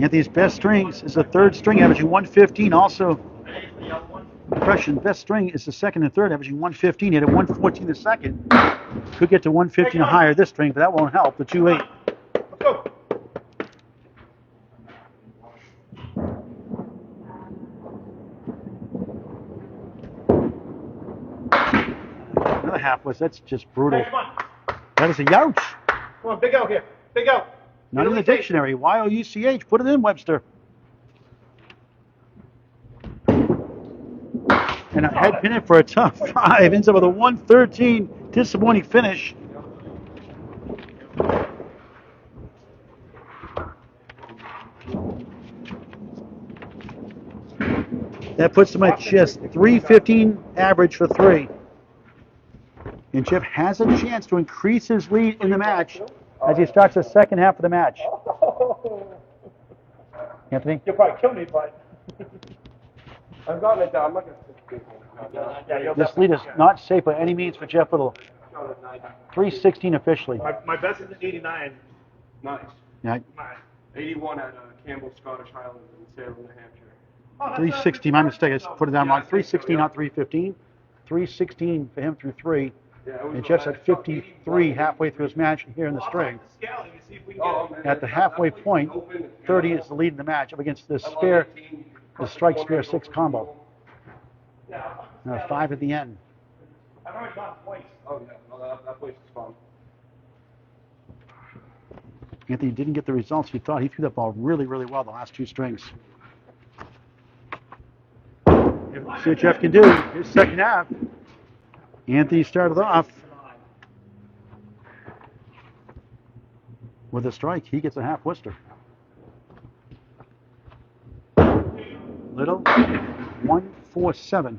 Anthony's best strings is the 3rd string, averaging 115. Also, impression, best string is the 2nd and 3rd, averaging 115. He had a 114 the 2nd. Could get to 115 or higher this string, but that won't help. The 2-8. Let's go. Another half was, that's just brutal. Hey, come on. That is a youch. Come on, big out here. Big out. Not in the dictionary. Y-O-U-C-H. Put it in, Webster. And a head pin it for a tough 5. Ends up with a 113. Disappointing finish. That puts him at just 315 average for 3. And Jeff has a chance to increase his lead in the match as he starts the second half of the match. Anthony? You'll probably kill me, but I've gotten it down. I'm not going to. This lead is not safe by any means for Jeff Little. 316 officially. my best is an 89. Nice. Yeah, 81 at Campbell Scottish Highlands in Salem, New Hampshire. 316, my mistake, I just put it down wrong. 316, not 315. 316 for him through 3. And Jeff's at 53 halfway through his match here in the string. At the halfway point, 30 is the lead in the match up against the strike spare 6 combo. 5 at the end. I've already gone twice. Oh, yeah. No, that place is fun. Anthony didn't get the results he thought. He threw that ball really, really well the last 2 strings. See what Jeff can do. His second half. Anthony started off with a strike. He gets a half Worcester. Little, 1-4-7.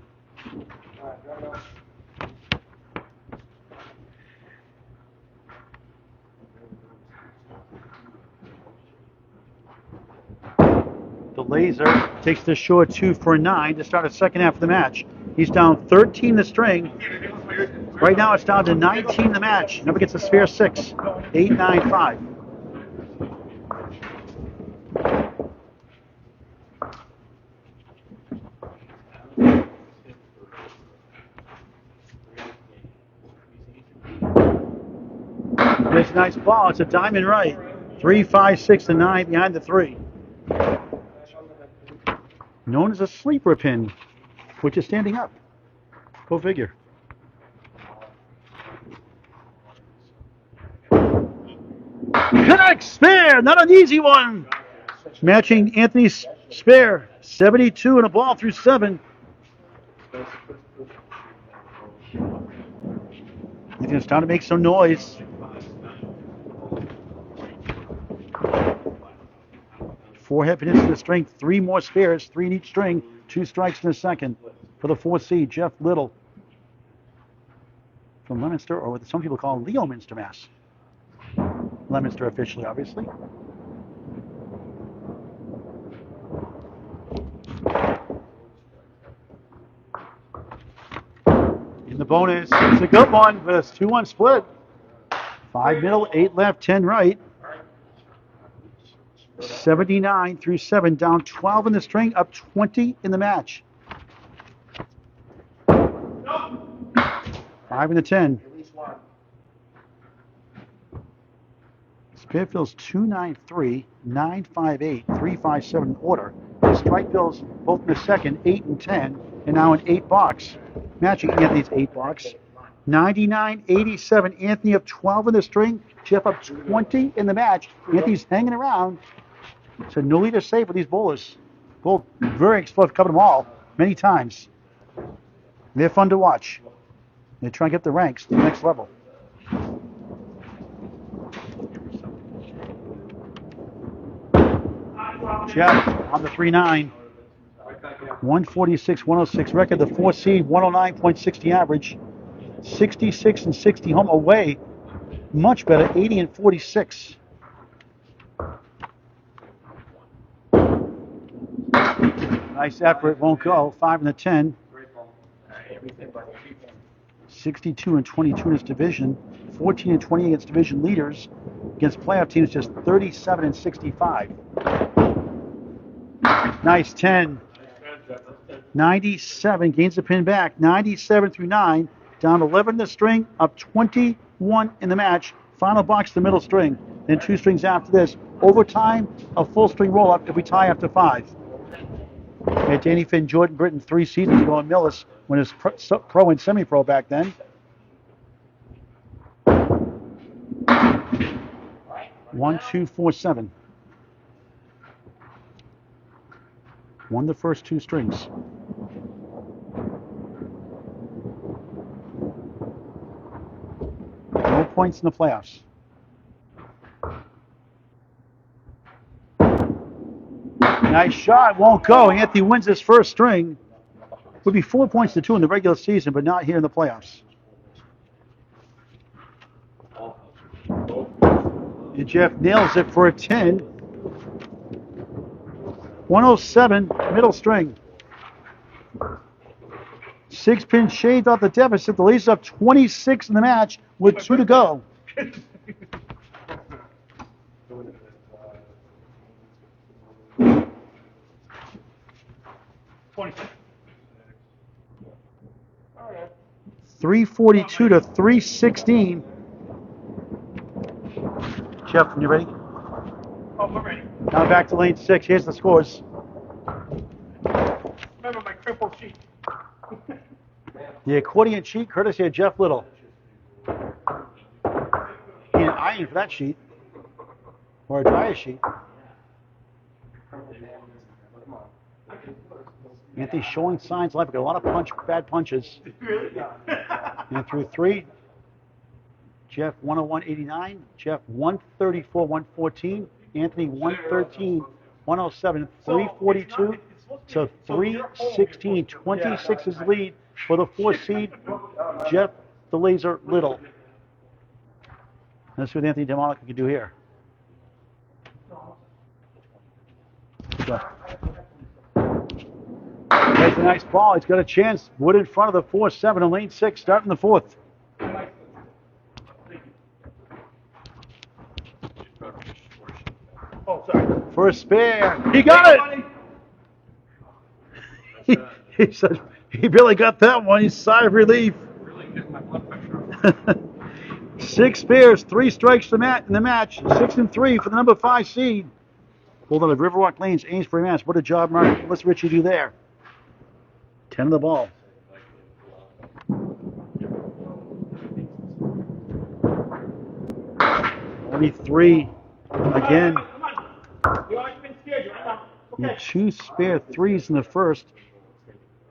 The Laser takes the short 2 for a 9 to start the second half of the match. He's down 13 the string. Right now it's down to 19 the match. Never gets a spare 6. 8-9-5. It's a nice ball. It's a diamond right. 3, 5, 6, and 9 behind the 3. Known as a sleeper pin, which is standing up. Go figure. Connect spare, not an easy one. Matching Anthony's spare, 72 and a ball through 7. It's time to make some noise. 4 half minutes to the string, 3 more spares, 3 in each string, 2 strikes in the second. For the 4 seed, Jeff Little from Leominster, or what some people call Leominster, Mass. Leominster officially, obviously. In the bonus, it's a good one with a 2-1 split. 5 middle, 8 left, 10 right. 79 through 7, down 12 in the string, up 20 in the match. 5 in the 10. Spearfield's 2-9-3, 9-5-8, 3-5-7 in order. The strike bills both in the second, 8 and 10, and now an 8 box. Matching Anthony's 8 box. 99-87, Anthony up 12 in the string, Jeff up 20 in the match. Anthony's hanging around. So no leader safe with these bowlers. Both very explosive, covered them all many times. They're fun to watch. They try and get the ranks to the next level. Jeff on the 3-9. 146, 106 record. The 4 seed, 109.60 average. 66 and 60 home away. Much better, 80 and 46. Nice effort, won't go. 5 in the 10. 62 and 22 in his division. 14 and 20 against division leaders. Against playoff teams, just 37 and 65. Nice 10. 97, gains the pin back. 97 through 9. Down 11 in the string, up 21 in the match. Final box, the middle string. Then 2 strings after this. Overtime, a full string roll up if we tie after 5. At Danny Finn, Jordan Britton, 3 seasons ago in Millis when it was pro and semi-pro back then. 1, 2, 4, 7. Won the first 2 strings. No points in the playoffs. Nice shot, won't go. Anthony wins his first string. Would be 4 points to 2 in the regular season, but not here in the playoffs. And Jeff nails it for a 10. 107, middle string. 6 pins shaved off the deficit. The Leafs up 26 in the match with 2 to go. 342 to 316. Jeff, you ready? Oh, we're ready. Now back to lane 6. Here's the scores. Remember my triple sheet. The accordion sheet, courtesy of Jeff Little. Need an iron for that sheet. Or a dryer sheet. Anthony's showing signs of life. Got a lot of bad punches. And through 3. Jeff 101.89. Jeff 134.114. Anthony 113. 107. 342 to 316. 26 is lead for the 4th seed. Jeff the Laser Little. Let's see what Anthony DeMonaco can do here. That's a nice ball. He's got a chance. Wood in front of the 4-7 in lane 6, starting the 4th. Oh, sorry. For a spare. He got it! He said he really got that one. He's sigh of relief. Really getting my blood pressure up. 6 spares, 3 strikes in the match. 6 and 3 for the number 5 seed. Pulled out of Riverwalk Lanes, Amesbury, Mass. What a job, Mark. What's Richie do there? 10 of the ball. Only 3 again. Come on. You always been scared. You're right You now. had 2 spare 3s in the first,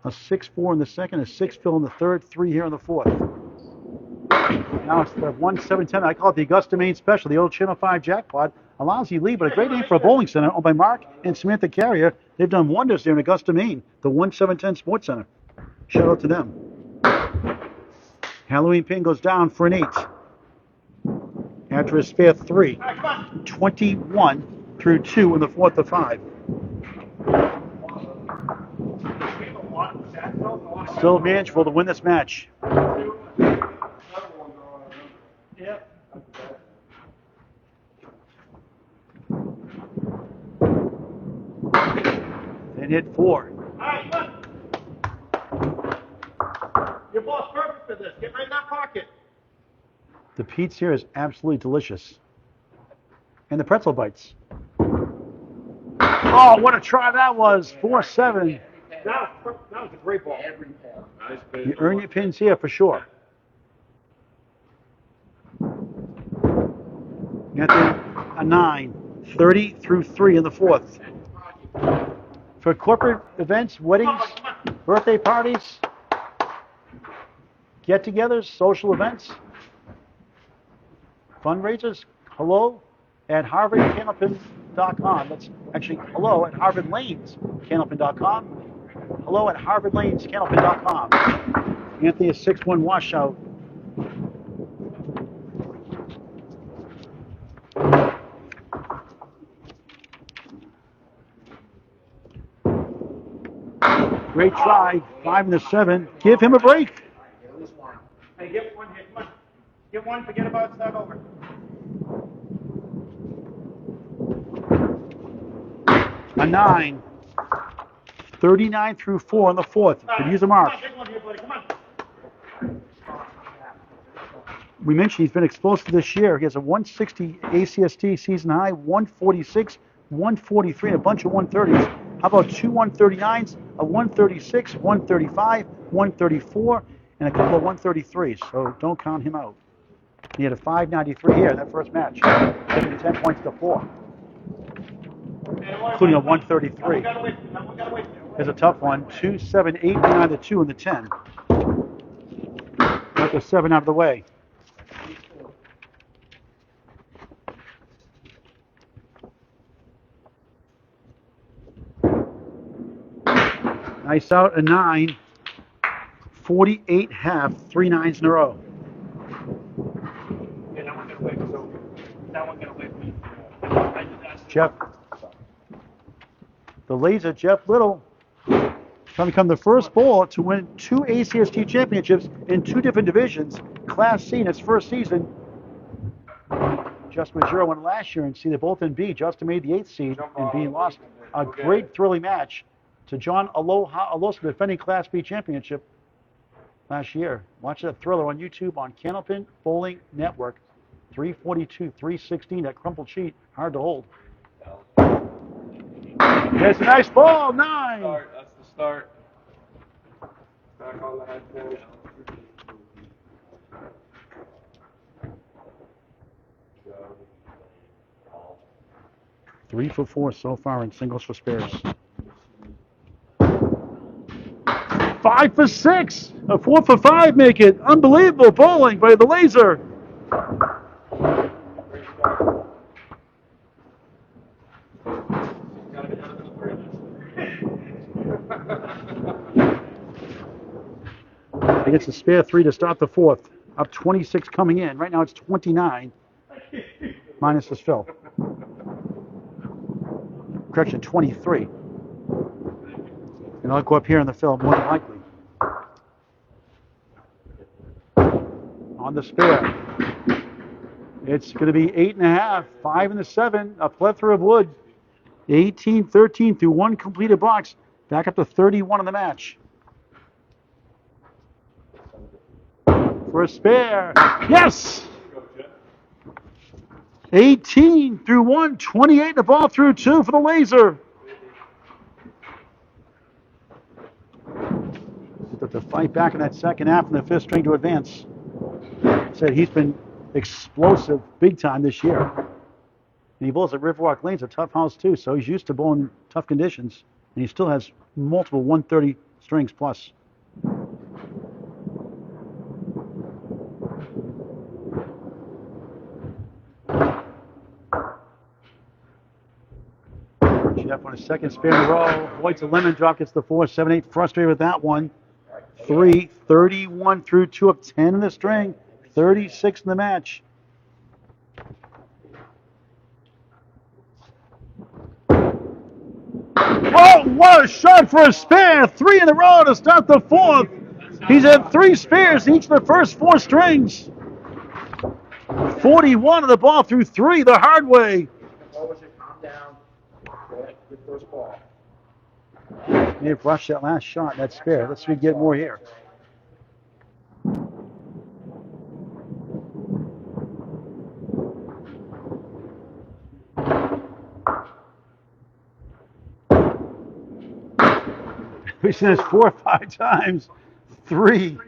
a 6-4 in the second, a 6-fill in the third, 3 here in the 4th. Now it's the 1-7-10. I call it the Augusta, Maine special. The old Channel 5 jackpot. A lousy lead, but a great name for a bowling center owned by Mark and Samantha Carrier. They've done wonders there in Augusta, Maine. The 1-7-10 Sports Center. Shout out to them. Halloween pin goes down for an 8. After a spare 3. 21 through 2 in the 4th of 5. Still manageable to win this match. Yeah. Then hit 4. All right, come on. Your ball's perfect for this. Get right in that pocket. The pizza here is absolutely delicious. And the pretzel bites. Oh, what a try that was. 4-7. That was a great ball. Nice You earn your pins here for sure. Anthony, a 9. 30 through 3 in the 4th. For corporate events, weddings, birthday parties, get-togethers, social events, fundraisers, hello at harvardcandlepin.com. That's actually hello at harvardlanescandlepin.com. Hello at harvardlanescandlepin.com. Anthony, a 6-1 washout. Great try. 5 and a 7. Give him a break. Hey, get one here. Come on. Get one. Forget about it. Start over. A 9. 39 through 4 in the 4th. Could use a mark. Come on, get one here, buddy. Come on. We mentioned he's been explosive this year. He has a 160 ACST season high, 146, 143, and a bunch of 130s. How about 2 139s, a 136, 135, 134, and a couple of 133s. So don't count him out. He had a 593 here in that first match, taking 10 points to 4, including a 133. Here's a tough one. 2, 7, 8, 9, the 2, and the 10. Got the 7 out of the way. Nice out, a 9. 48 half, 3 9s in a row. Yeah, that one got away. So that one got away from me. Jeff, the Laser, Jeff Little, trying to become the first bowler to win 2 ACST championships in 2 different divisions. Class C in its first season. Justin Majuro won last year in C. They're both in B. Justin made the 8th seed and B lost a great thrilling match to John Alosa, defending Class B championship last year. Watch that thriller on YouTube on Candlepin Bowling Network. 342, 316, that crumpled sheet, hard to hold. There's a nice ball, 9. That's the start. Back on the head finish. 3 for 4 so far in singles for spares. 5 for 6. A 4 for 5 make it. Unbelievable bowling by the laser. He gets a spare 3 to start the fourth. Up 26 coming in. Right now it's 29. Minus his fill. Correction, 23. And I'll go up here in the fill more than likely. On the spare. It's going to be 8.5, 5 and the 7, a plethora of wood. 18-13 through one completed box. Back up to 31 in the match. For a spare. Yes! 18 through 1, 28 the ball through 2 for the laser. To fight back in that second half in the fifth string to advance. Said he's been explosive big time this year. And he bowls at Riverwalk Lane's a tough house too, so he's used to bowling tough conditions. And he still has multiple 130 strings plus. Jeff on his second spare in a row. Avoids a lemon drop, gets the 4, 7, 8. Frustrated with that one. 3, 31 through 2 up 10 in the string. 36 in the match. Oh, what a shot for a spare. 3 in a row to start the fourth. He's had 3 spares in each of the first 4 strings. 41 of the ball through 3 the hard way. Calm down. Good first ball. May have rushed that last shot, that spare. Let's see if we get more here. We've seen this 4 or 5 times. 3.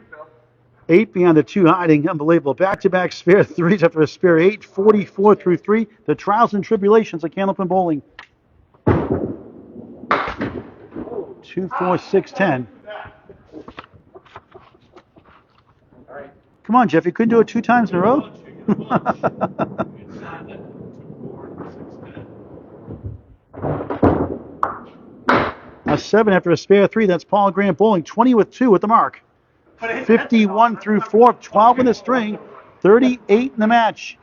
8 beyond the 2 hiding. Unbelievable. Back-to-back spare 3s after a spare 8. 44 through 3. The trials and tribulations of Candlepin bowling. 2, 4, 6, 10. Come on, Jeff. You couldn't do it 2 times in a row? A 7 after a spare 3. That's Paul Grant bowling. 20 with 2 at the mark. 51 through 4. 12 in the string. 38 in the match.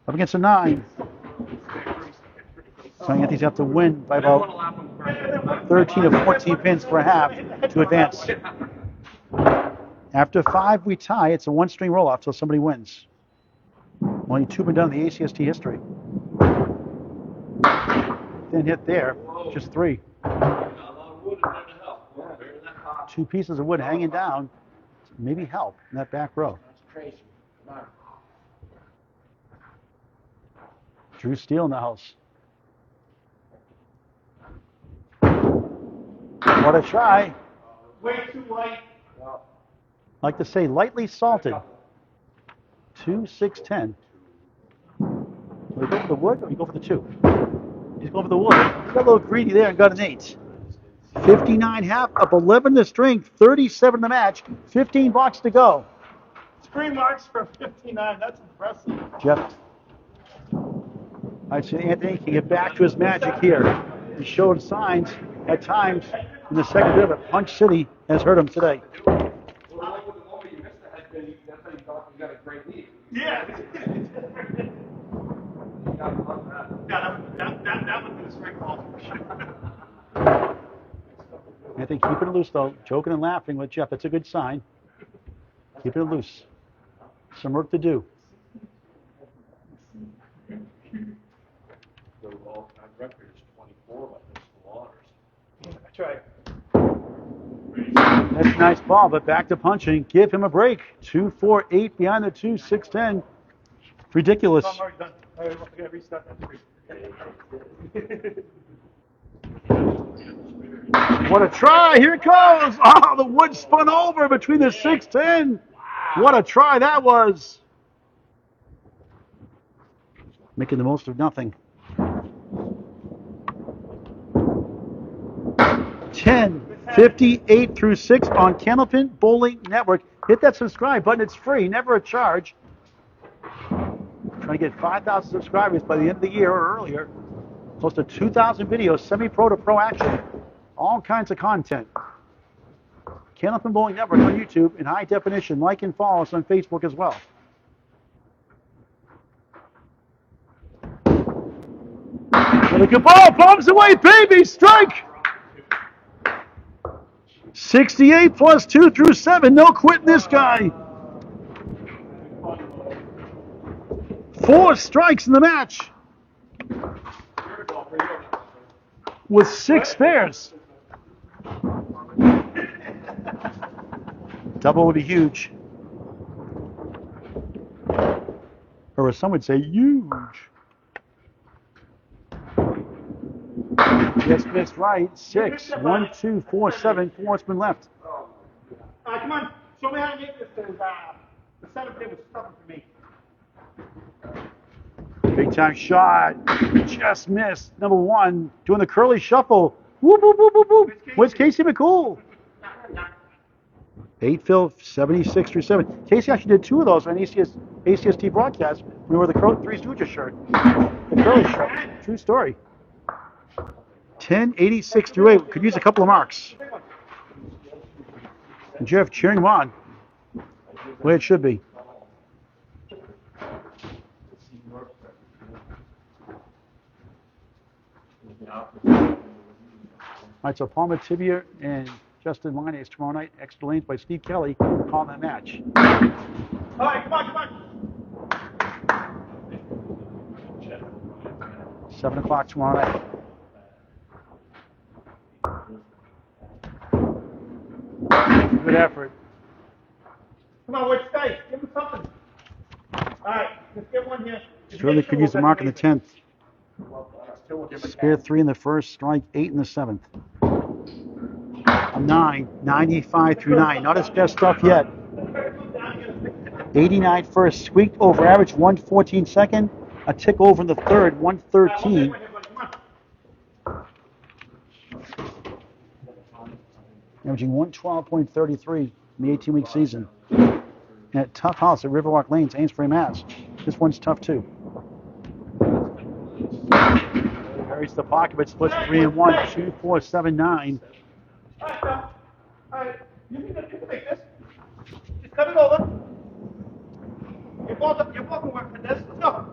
Up against a 9. So Anthony's have to win by about 13 or 14 pins per half to advance. After 5, we tie. It's a 1-string roll-off till somebody wins. Only 2 been done in the ACST history. Didn't hit there. Just 3. 2 pieces of wood hanging down. Maybe help in that back row. That's crazy. Come on. Drew Steele in the house. What a try. Way too light. I like to say lightly salted. 2, 6, 10. Do we go for the wood or we go for the 2? He's going for the wood. He got a little greedy there and got an 8. 59 half, up 11 the string, 37 the match, 15 blocks to go. 3 marks for 59. That's impressive. Jeff. I'd say Anthony can get back to his magic here. He showed signs at times in the second bit of it. Punch City has hurt him today. Well, the moment you missed the head spin, that's how you thought you got a great lead. Yeah. You got to love that. Yeah, that would be a straight call for sure. Anthony, keeping it loose though. Joking and laughing with Jeff. That's a good sign. Keeping it loose. Some work to do. The all-time record is 24 by Mr. Waters. That's right. That's a nice ball, but back to punching. Give him a break. 2, 4, 8 behind the 2, 6, 10. Ridiculous. I'm already done. I'm going to restart that. What a try. Here it goes. Oh, the wood spun over between the 6, 10. What a try that was. Making the most of nothing. 10, 58 through 6 on Candlepin Bowling Network. Hit that subscribe button. It's free, never a charge. Trying to get 5,000 subscribers by the end of the year or earlier. Close to 2,000 videos, semi-pro to pro action. All kinds of content. Candlepin Bowling Network on YouTube in high definition. Like and follow us on Facebook as well. Another good ball, bombs away, baby, strike! 68 plus 2 through 7, no quitting this guy. 4 strikes in the match with 6 spares. Double would be huge. Or as some would say, huge. Just missed right. 6, 1, 2, 4, 7. 4 spin left. All right, come on. Show me how to make this. The seventh day was stubborn for me. Big time shot. Just missed. Number 1. Doing the curly shuffle. Whoop, whoop, whoop, whoop, whoop. Where's Casey McCool? 8 fill, 76 through 7. Casey actually did 2 of those on ACST broadcast. We wore the Three Stooges shirt. The curly shirt. True story. 10, 86 through 8. Could use a couple of marks. And Jeff cheering him on. The way it should be. All right, so Palmer Tibia and Justin Linus tomorrow night. Extra lanes by Steve Kelly calling that match. All right, come on, come on. 7 o'clock tomorrow night. Good effort. Come on, which state? Give him something. All right, let's get one here. Surely could use a mark in the 10th. Spare 3 in the first, strike 8 in the 7th. A 9, 95 through 9. Not his best stuff yet. 89 first, squeaked over average, 114 second. A tick over in the third, 113. Averaging 112.33 in the 18-week season. And at Tough House at Riverwalk Lanes, Amesbury, Mass. This one's tough too. Carries the pocket, but splits 3 and 1, 2, 4, 7, 9. All right, you can make this. Just cut it over. You're welcome work for this. Let's go.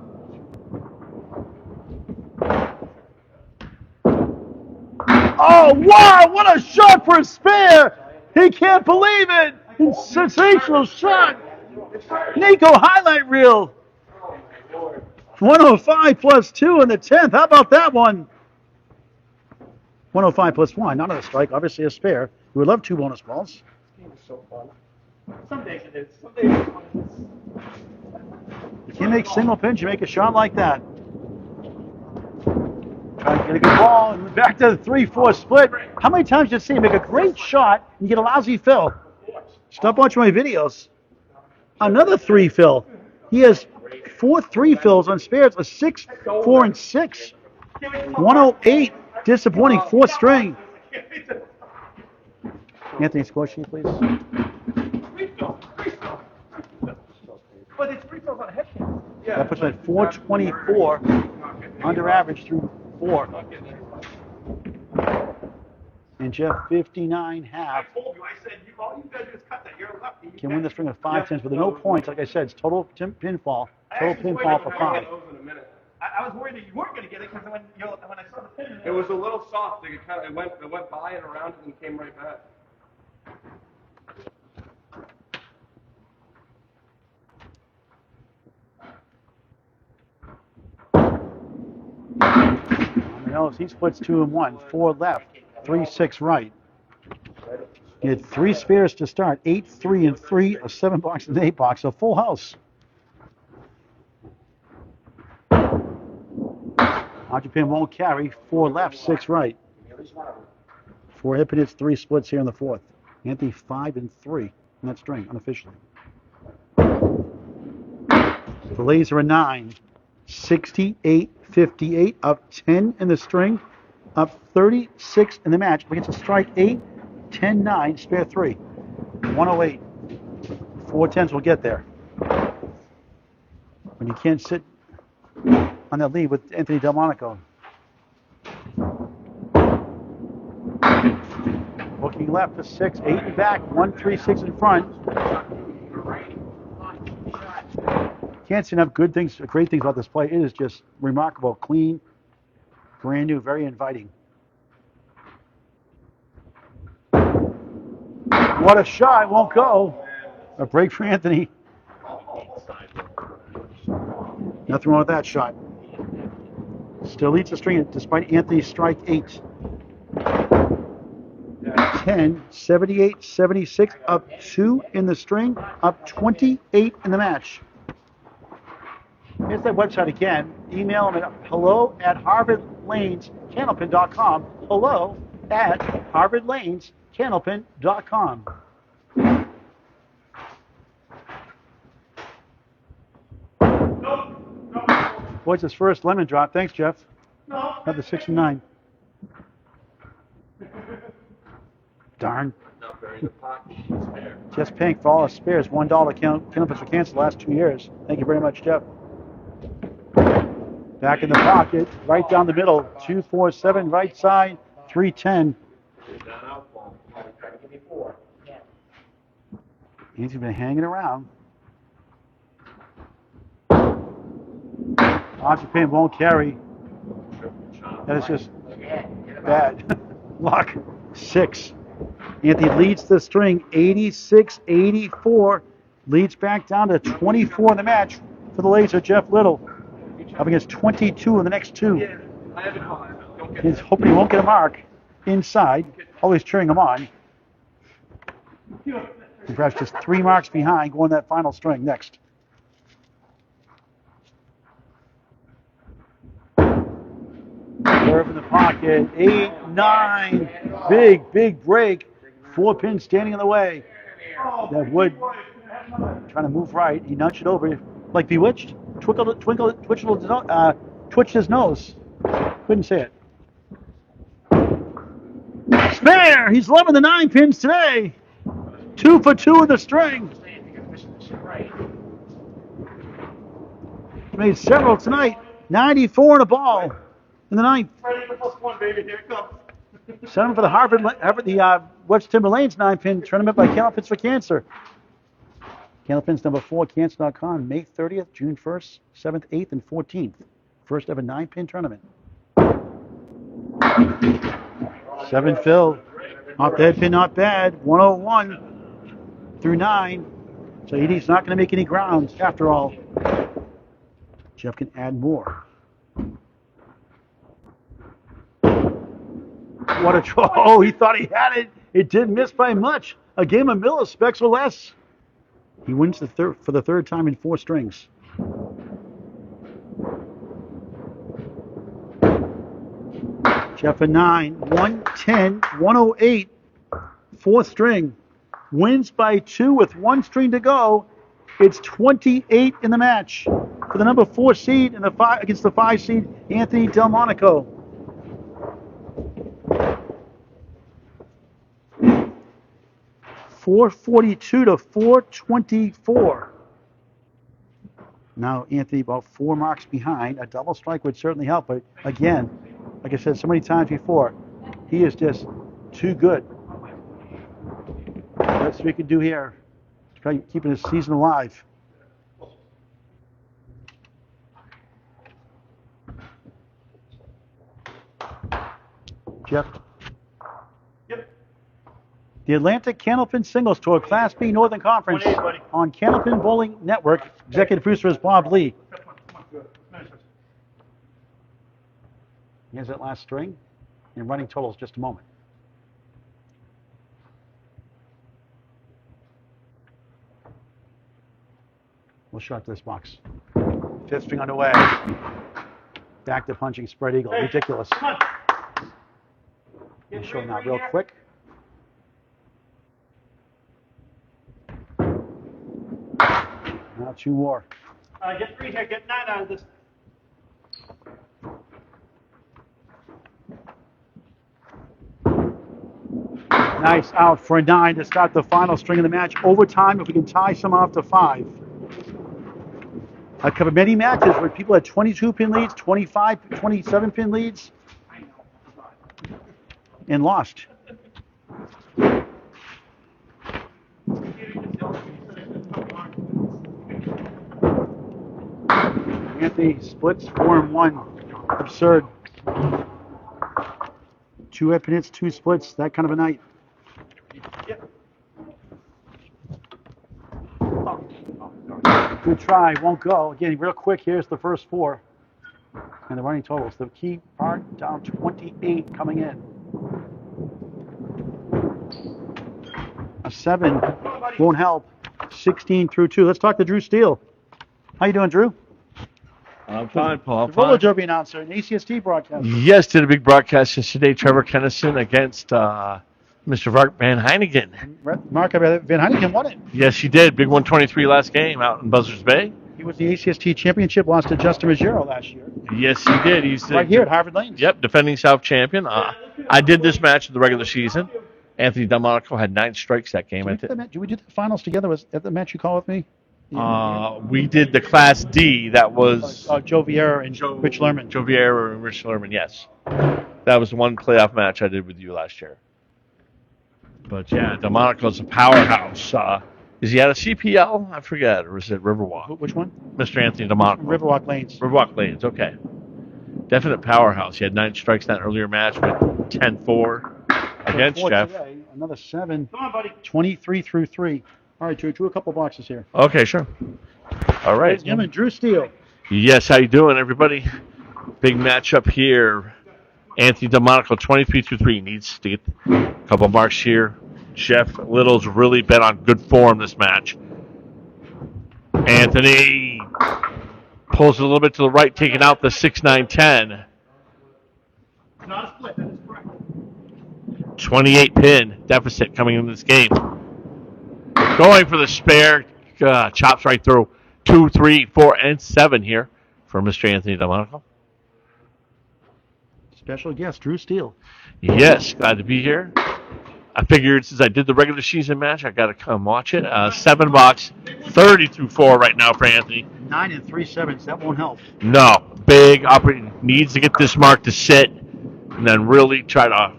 Oh, wow, what a shot for a spare! He can't believe it! Sensational shot! Nico highlight reel! 105 plus 2 in the 10th. How about that one? 105 plus 1. Not a strike, obviously a spare. We would love 2 bonus balls. This game is so fun. Some days it is. Some days it's fun. You can't make single pinch, you make a shot like that. Trying to get a good ball, and back to the 3-4 split. How many times did you see him make a great shot and get a lousy fill? Stop watching my videos. Another 3 fill. He has 4 3 fills on spares, a 6, 4, and 6. 108, disappointing 4th string. Anthony, score sheet, please. But it's 3 fills on a head cam. That puts him at 424, under average through 4. And Jeff, 59 half. I told you, I said, all you gotta do is cut that. You're a lefty. Can win the string of 5-10s with no points. Like I said, it's total pinfall. Total pinfall for 5. I was worried that you weren't going to get it because when I saw the pin, It was a little soft. It went by and around it and came right back. He splits 2 and 1, 4 left, 3, 6 right. He had 3 spares to start, 8, 3, and 3, a 7 box and 8 box, a full house. Occupant won't carry, 4 left, 6 right. 4 hip hits, 3 splits here in the 4th. Anthony 5 and 3 in that string, unofficially. The laser a 9, 68, 58, up 10 in the string, up 36 in the match. Against a strike 8, 10-9, spare 3. 108. 4-10s will get there. When you can't sit on that lead with Anthony Delmonico. Looking left for 6, 8 and back, 1-3-6 in front. Can't say enough great things about this play. It is just remarkable, clean, brand new, very inviting. What a shot, won't go. A break for Anthony. Nothing wrong with that shot. Still leads the string despite Anthony's strike 8. 10, 78, 76, up 2 in the string, up 28 in the match. Here's that website again. Email them at hello@harvardlanescandlepin.com. hello@harvardlanescandlepin.com. Boys, his first lemon drop. Thanks, Jeff. Have the 6 and 9. Darn. Just paying for all our spares. $1 Candlepins for Cancer the last 2 years. Thank you very much, Jeff. Back in the pocket, right down the middle. 2-4-7, right side, 3-10. He's been hanging around. Occupant won't carry. That is just bad. Luck. 6. Anthony leads the string 86-84. Leads back down to 24 in the match for the Laser, Jeff Little. Up against 22 in the next 2. He's hoping he won't get a mark inside. Always cheering him on. And perhaps just 3 marks behind going that final string next. Curve in the pocket. 8, 9. Big break. 4 pins standing in the way. That wood trying to move right. He nudged it over like Bewitched. Twitched his nose. Couldn't say it. Spare! He's loving the 9 pins today. 2 for 2 in the string. Made several tonight. 94 in a ball in the 9th. +1, baby. Here it comes. 7 for the West Timber Lanes 9-pin tournament by Candlepins for Cancer. Candlepins number 4, cancer.com, May 30th, June 1st, 7th, 8th, and 14th. First ever 9-pin tournament. 7 Phil. Off the head pin, not bad. 101 through 9. So he's not going to make any grounds after all. Jeff can add more. What a draw. Oh, he thought he had it. It didn't miss by much. A game of millispecs or less. He wins for the 3rd time in 4 strings. Jeff a 9, 110, 108, 4th string. Wins by 2 with 1 string to go. It's 28 in the match for the number 4 seed and against the 5 seed, Anthony Delmonico. .442 to .424. Now Anthony about 4 marks behind. A double strike would certainly help, but again, like I said so many times before, he is just too good. That's what we can do here. Try keeping his season alive. Jeff? Yep. The Atlantic Candlepin Singles Tour, Class B Northern Conference on Candlepin Bowling Network. Executive producer is Bob Lee. Here's that last string. And running totals just a moment. We'll shut this box. 5th string underway. Back to punching spread eagle. Ridiculous. I'll show him that real quick. Now 2 more. Get 3 here. Get 9 out of this. Nice out for a 9 to start the final string of the match. Overtime, if we can tie some off to 5. I've covered many matches where people had 22-pin leads, 25, 27-pin leads, and lost. Anthony splits 4-1. Absurd. 2 pin hits, 2 splits. That kind of a night. Good try. Won't go. Again, real quick, here's the first 4. And the running totals. The key part down 28 coming in. A 7 won't help. 16 through 2. Let's talk to Drew Steele. How you doing, Drew? I'm fine, Paul. The roller derby announcer and ACST broadcaster. Yes, did a big broadcast yesterday. Trevor Kennison against Mr. Mark Van Heinigen. Mark Van Heinigen won it. Yes, he did. Big 123 last game out in Buzzards Bay. He was the ACST championship, lost to Justin Ruggiero last year. Yes, he did. He's right here at Harvard Lanes. Yep, defending South champion. I did this match in the regular season. Anthony Delmonico had 9 strikes that game. Did we do the finals together? Was that the match you called with me? We did the Class D. That was Joe Vieira and Rich Lerman. Joe Vieira and Rich Lerman, yes. That was one playoff match I did with you last year. But yeah, Delmonico's a powerhouse. Is he at a CPL? I forget. Or is it Riverwalk? Which one? Mr. Anthony Delmonico. Riverwalk Lanes. Riverwalk Lanes, okay. Definite powerhouse. He had 9 strikes in that earlier match with 10-4 against Jeff. Today, another 7. Come on, buddy. 23 through 3. All right, Drew a couple boxes here. Okay, sure. All right. Gentlemen, Drew Steele. Yes, how you doing, everybody? Big matchup here. Anthony Delmonico, 23 through 3, needs to get a couple marks here. Jeff Little's really been on good form this match. Anthony pulls it a little bit to the right, taking out the 6-9-10. Not a split, that is correct. 28 pin deficit coming in this game. Going for the spare. Chops right through. 2, 3, 4, and 7 here for Mr. Anthony Delmonico. Special guest, Drew Steele. Yes, glad to be here. I figured since I did the regular season match, I got to come watch it. 7 box, 30 through 4 right now for Anthony. 9 and 3 sevens. That won't help. No, big operating. Needs to get this mark to sit, and then really try to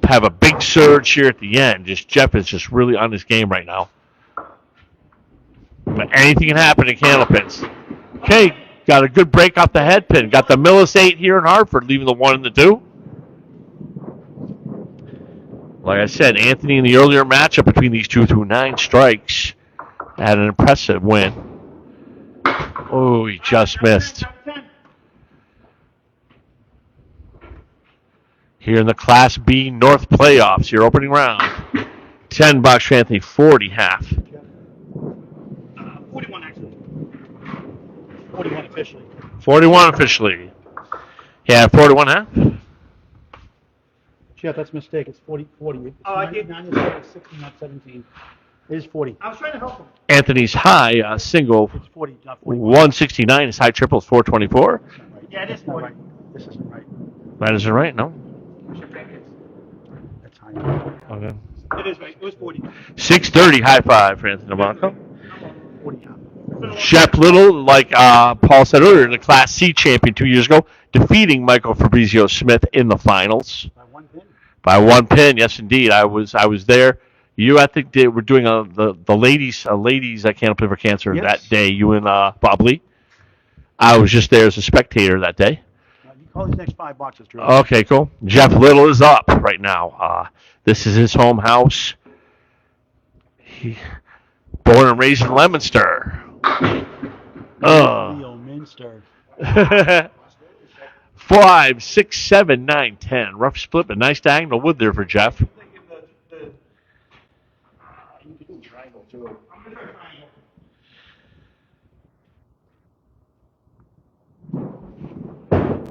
have a big surge here at the end. Jeff is just really on his game right now. But anything can happen in candlepins. Okay, got a good break off the head pin. Got the Millis 8 here in Hartford, leaving the 1 and the 2. Like I said, Anthony in the earlier matchup between these 2 through 9 strikes had an impressive win. Oh, he just missed. Here in the Class B North Playoffs, your opening round. 10 bucks for Anthony, 40 half. 41 actually. 41 officially. 41 officially. Yeah, 41 half. Jeff, that's a mistake. It's 40. It's I did. 9 is 16, not 17. It is 40. I was trying to help him. Anthony's high single, It's 40, not 40. 169. His high triple is 424. Yeah, it is It's not 40. right. This isn't right. That isn't right, no? That's high. Okay. It is right. It was 40. 630 high five for Anthony Delmonico. 40. Jeff Little, like Paul said earlier, the Class C champion 2 years ago, defeating Michael Fabrizio Smith in the finals. By 1 pin. By 1 pin, yes indeed. I was there. You, I think, were doing the ladies I Can't Play for Cancer that day. You and Bob Lee. I was just there as a spectator that day. You call these next 5 boxes, Drew. Okay, cool. Jeff Little is up right now. This is his home house. Born and raised in Leominster. Leo Minster. 5, 6, 7, 9, 10. Rough split, but nice diagonal wood there for Jeff.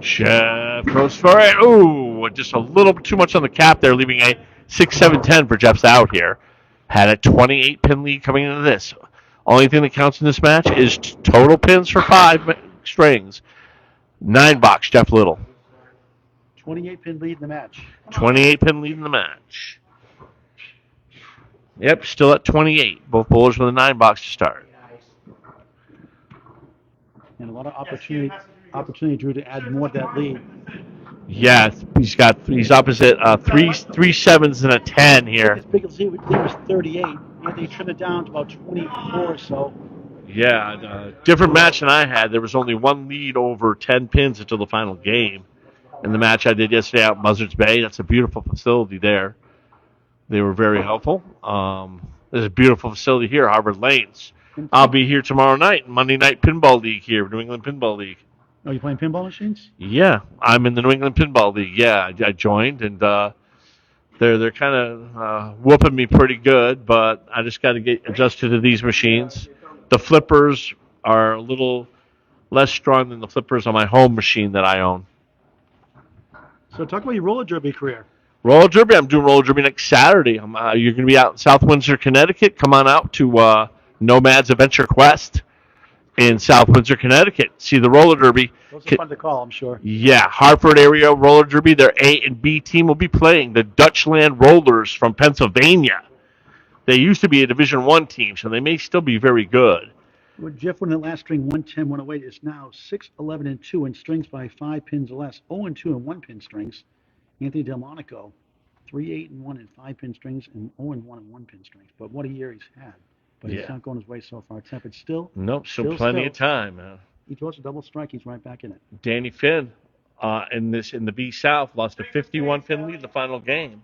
Jeff goes for it. Ooh, just a little too much on the cap there, leaving a 6, 7, 10 for Jeff's out here. Had a 28 pin lead coming into this. Only thing that counts in this match is total pins for 5 strings. 9 box, Jeff Little. 28 pin lead in the match. 28 pin lead in the match. Yep, still at 28. Both bowlers with a 9 box to start. And a lot of opportunity, Drew, to add more to that lead. Yeah, he's opposite three sevens and a 10 here. His biggest lead was 38. They trimmed it down to about 24 or so. Yeah, different match than I had. There was only one lead over 10 pins until the final game. In the match I did yesterday out in Buzzards Bay, that's a beautiful facility there. They were very helpful. There's a beautiful facility here, Harvard Lanes. I'll be here tomorrow night, Monday Night Pinball League here, New England Pinball League. Oh, you playing pinball machines? Yeah, I'm in the New England Pinball League. Yeah, I joined, and they're kind of whooping me pretty good, but I just got to get adjusted to these machines. The flippers are a little less strong than the flippers on my home machine that I own. So talk about your roller derby career. Roller derby. I'm doing roller derby next Saturday. You're going to be out in South Windsor, Connecticut. Come on out to Nomad's Adventure Quest in South Windsor, Connecticut. See the roller derby. Those are fun to call, I'm sure. Yeah, Hartford area roller derby. Their A and B team will be playing the Dutchland Rollers from Pennsylvania. They used to be a Division I team, so they may still be very good. Well, Jeff won the last string 110, 108. It's now 6, 11, and 2 in strings by 5 pins or less. 0 and 2 in 1-pin strings. Anthony Del Monaco, 3, 8, and 1 in 5-pin strings, and 0 and 1 in 1-pin strings. But what a year he's had. But he's not going his way so far. Tempered still. Nope, still plenty of time, man. He throws a double strike. He's right back in it. Danny Finn in the B South lost a 51-pin lead in the final game.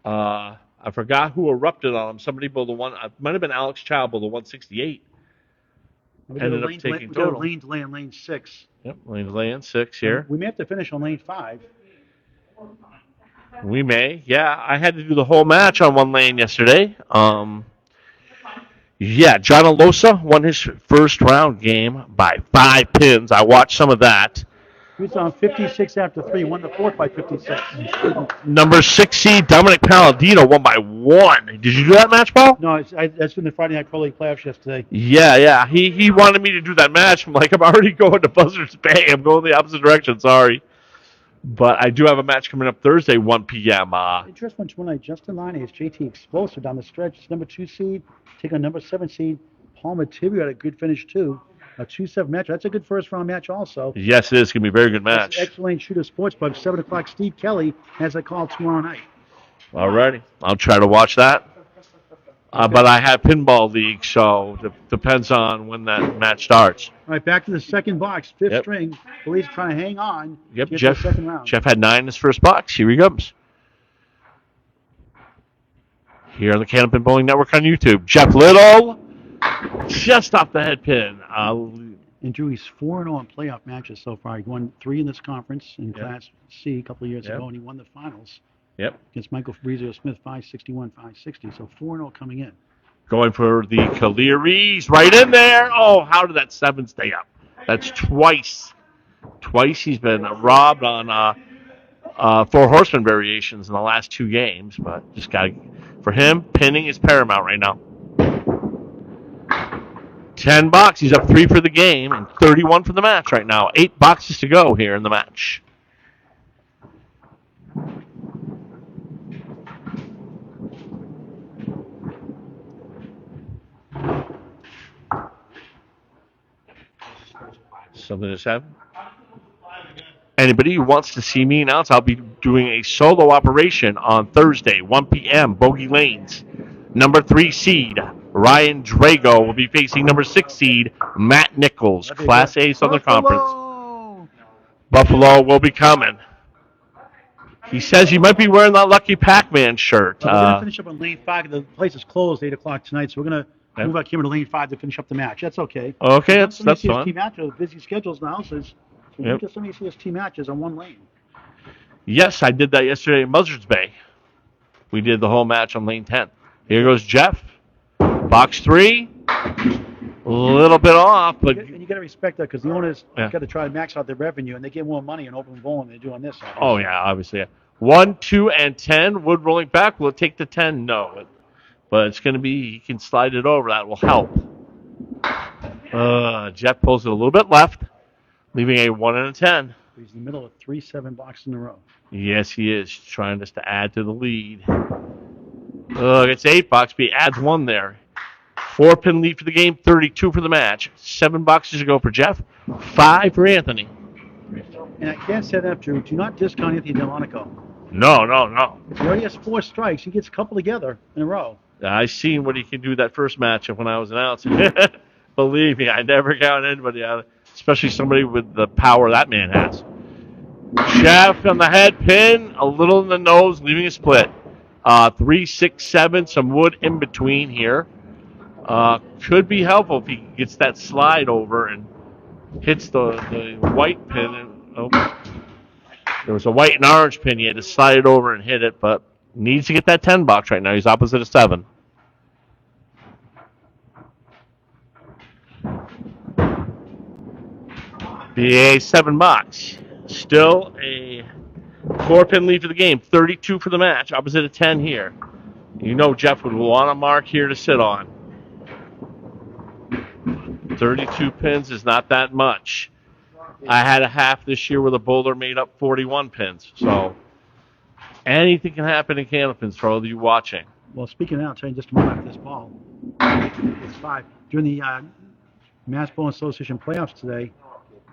I forgot who erupted on him. Somebody bowled the one. It might have been Alex Chow bowled the 168. Ended up taking total. Lane delay on lane 6. Yep, lane delay on 6 here. We may have to finish on lane 5. We may. Yeah, I had to do the whole match on one lane yesterday. Yeah, John Alosa won his first round game by 5 pins. I watched some of that. He was on 56 after 3, won the 4th by 56. Number 6 seed Dominic Palladino won by 1. Did you do that match, Paul? No, that's been the Friday Night Pro League playoffs yesterday. Yeah. He wanted me to do that match. I'm like, I'm already going to Buzzards Bay. I'm going the opposite direction. Sorry. But I do have a match coming up Thursday, 1 p.m. Interesting one tonight. Justin Line is JT Explosive down the stretch. It's number 2 seed. Taking on number 7 seed. Paul Materio had a good finish, too. A 2-7 match. That's a good first-round match also. Yes, it is. It's going to be a very good match. Excellent Shooter Sports Pub, 7 o'clock. Steve Kelly has a call tomorrow night. All righty. I'll try to watch that. But I have Pinball League, so it depends on when that match starts. All right, back to the second box. Fifth string. Police trying to hang on. Yep, to the second round. Jeff had 9 in his first box. Here he comes. Here on the Canopin Bowling Network on YouTube. Jeff Little, just off the head pin. And Drew, he's 4-0 in playoff matches so far. He won 3 in this conference in Class C a couple of years ago, and he won the finals. Yep. Against Michael Fabrizio Smith, 561, 560. So 4-0 coming in. Going for the Caleries right in there. Oh, how did that 7 stay up? That's twice. Twice he's been robbed on 4 horseman variations in the last 2 games. But just got to, for him, pinning is paramount right now. 10 box. He's up 3 for the game and 31 for the match right now. 8 boxes to go here in the match. Something just happened. Anybody who wants to see me announce, I'll be doing a solo operation on Thursday, 1 p.m., Bogey Lanes. Number 3 seed, Ryan Drago, will be facing number 6 seed, Matt Nichols, Class A Southern Conference. Buffalo will be coming. He says he might be wearing that Lucky Pac-Man shirt. We're going to finish up on lane 5. The place is closed 8 o'clock tonight, so we're going to move our camera to lane 5 to finish up the match. That's okay. Okay, that's fine. ACST matches, busy schedules now, so we get some ACST matches on one lane. Yes, I did that yesterday in Buzzards Bay. We did the whole match on lane 10. Here goes Jeff. Box 3. A little bit off, but you got to respect that because the owners got to try to max out their revenue, and they get more money in open bowling than they do on this. Obviously. Oh yeah, obviously. Yeah. 1, 2, and 10. Wood rolling back. Will it take the 10? No. But it's going to be, he can slide it over. That will help. Jeff pulls it a little bit left, leaving a 1 and a 10. He's in the middle of 3-7 boxes in a row. Yes, he is. Trying just to add to the lead. Look, it's $8, but he adds 1 there. 4-pin lead for the game, 32 for the match. $7 to go for Jeff, 5 for Anthony. And I can't say that, Drew. Do not discount Anthony Delmonico. No. If he already has 4 strikes, he gets a couple together in a row. I seen what he can do that first matchup when I was announcing. Believe me, I never count anybody out, especially somebody with the power that man has. Jeff on the head pin, a little in the nose, leaving a split. 3, 6, 7, some wood in between here. Could be helpful if he gets that slide over and hits the white pin. There was a white and orange pin. He had to slide it over and hit it, but needs to get that $10 right now. He's opposite of 7. BA $7. Still a 4-pin lead for the game. 32 for the match. Opposite of 10 here. You know Jeff would want a mark here to sit on. 32 pins is not that much. I had a half this year where the bowler made up 41 pins. So anything can happen in Candlepins for all of you watching. Well, speaking of that, I'll tell you just a moment after this ball. It's 5. During the Mass Bowling Association playoffs today,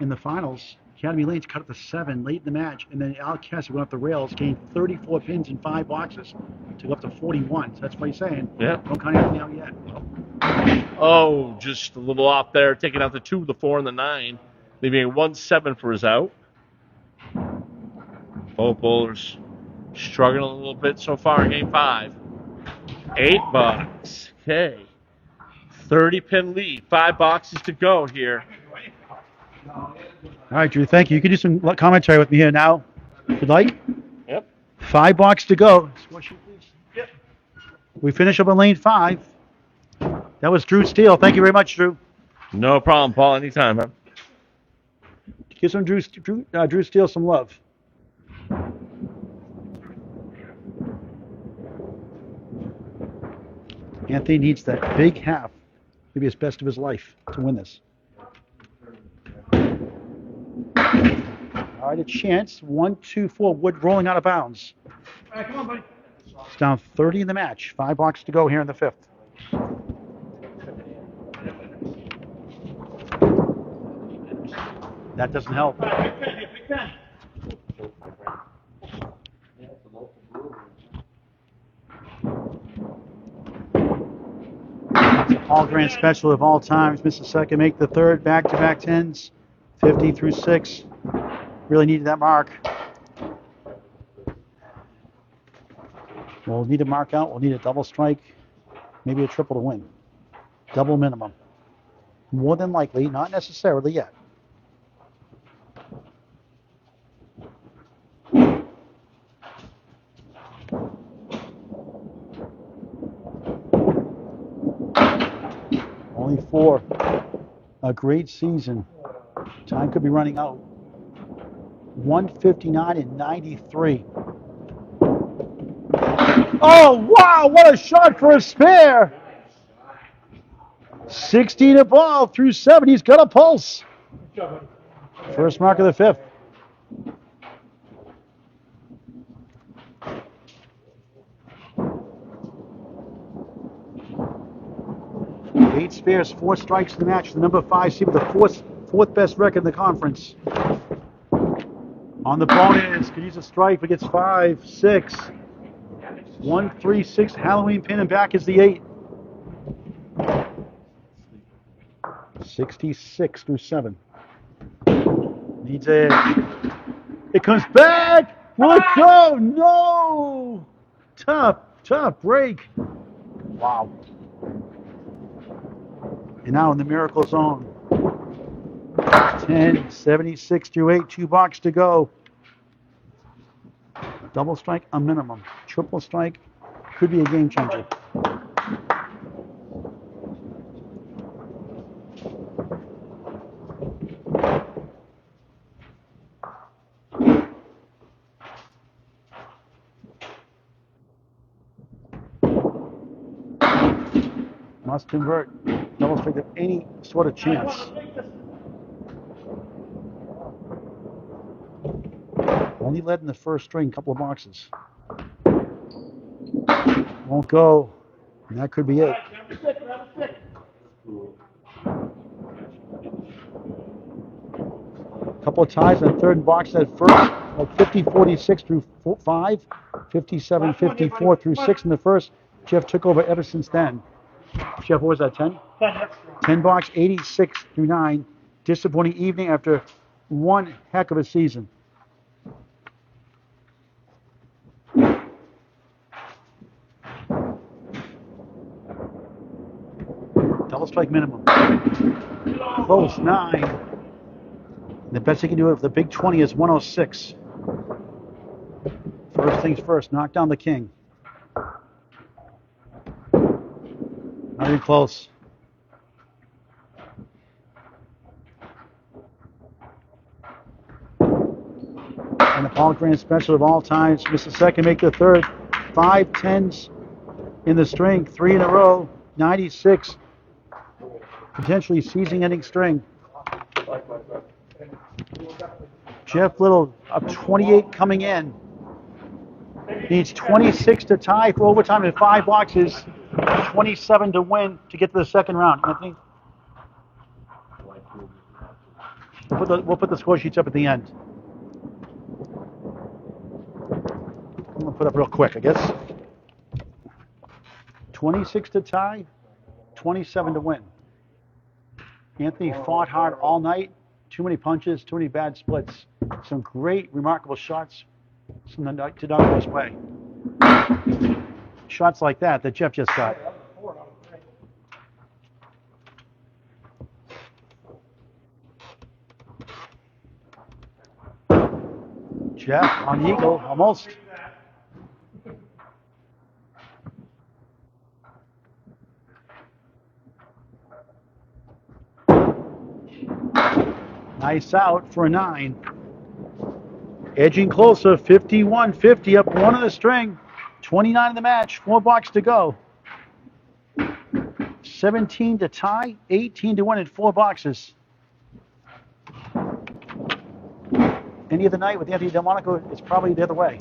in the finals, Academy Lanes cut it to 7 late in the match, and then Al went off the rails, gained 34 pins in 5 boxes to go up to 41. So that's what he's saying. Yeah. Don't count anything out yet. Oh, just a little off there, taking out the 2, the 4, and the 9, leaving a 1-7 for his out. Both bowlers struggling a little bit so far in game 5. $8. Okay. 30-pin lead. 5 boxes to go here. All right, Drew, thank you. You can do some commentary with me here now, if you'd like. Yep. 5 boxes to go. Yep. We finish up on lane 5. That was Drew Steele. Thank you very much, Drew. No problem, Paul. Anytime, man. Give some Drew Steele some love. Anthony needs that big half, maybe his best of his life, to win this. All right, a chance. 1, 2, 4. Wood rolling out of bounds. All right, come on, buddy. It's down 30 in the match. 5 boxes to go here in the 5th. That doesn't help. All right, big pen. All grand special of all times. Missed the second, make the 3rd. Back-to-back 10s. 50 through 6. Really needed that mark. We'll need a mark out. We'll need a double strike. Maybe a triple to win. Double minimum. More than likely, not necessarily yet. Only 4. A great season. Time could be running out. 159 and 93. Oh, wow, what a shot for a spare. 16 above through 7. He's got a pulse. First mark of the 5th. Eight spares, 4 strikes in the match. The number 5 seed with the fourth best record in the conference. On the bonus, could use a strike, but gets 5, 6. 1, 3, 6. Halloween pin, and back is the 8. 66 through 7. Needs it. It comes back. Will it go? No. Tough break. Wow. And now in the miracle zone. 10, 76 through 8. 2 boxes to go. Double strike, a minimum. Triple strike could be a game changer. Must convert. Double strike of any sort of chance. Only led in the first string, couple of boxes. Won't go. And that could be it. A couple of ties in the third box at first, like 50-46 through 5, 57-54 through 6 in the first. Jeff took over ever since then. Jeff, what was that, 10? 10 box, 86 through 9. Disappointing evening after one heck of a season. Double strike minimum. Close, 9. The best he can do with the big 20 is 106. First things first, knock down the king. Not even close. And the Paul Grant special of all times. Miss the second, make the third. 5 10s in the string, 3 in a row. 96. Potentially season-ending string. Jeff Little up 28 coming in. Needs 26 to tie for overtime in 5 boxes. 27 to win to get to the second round. Anthony? We'll put the score sheets up at the end. I'm going to put up real quick, I guess. 26 to tie, 27 to win. Anthony fought hard all night. Too many punches, too many bad splits. Some great, remarkable shots from the Tadano's way. Shots like that Jeff just got. Jeff on the eagle, almost. Nice out for a 9. Edging closer, 51-50, up 1 on the string. 29 in the match, 4 boxes to go. 17 to tie, 18 to win in 4 boxes. Any other night with Anthony Monaco, it's probably the other way.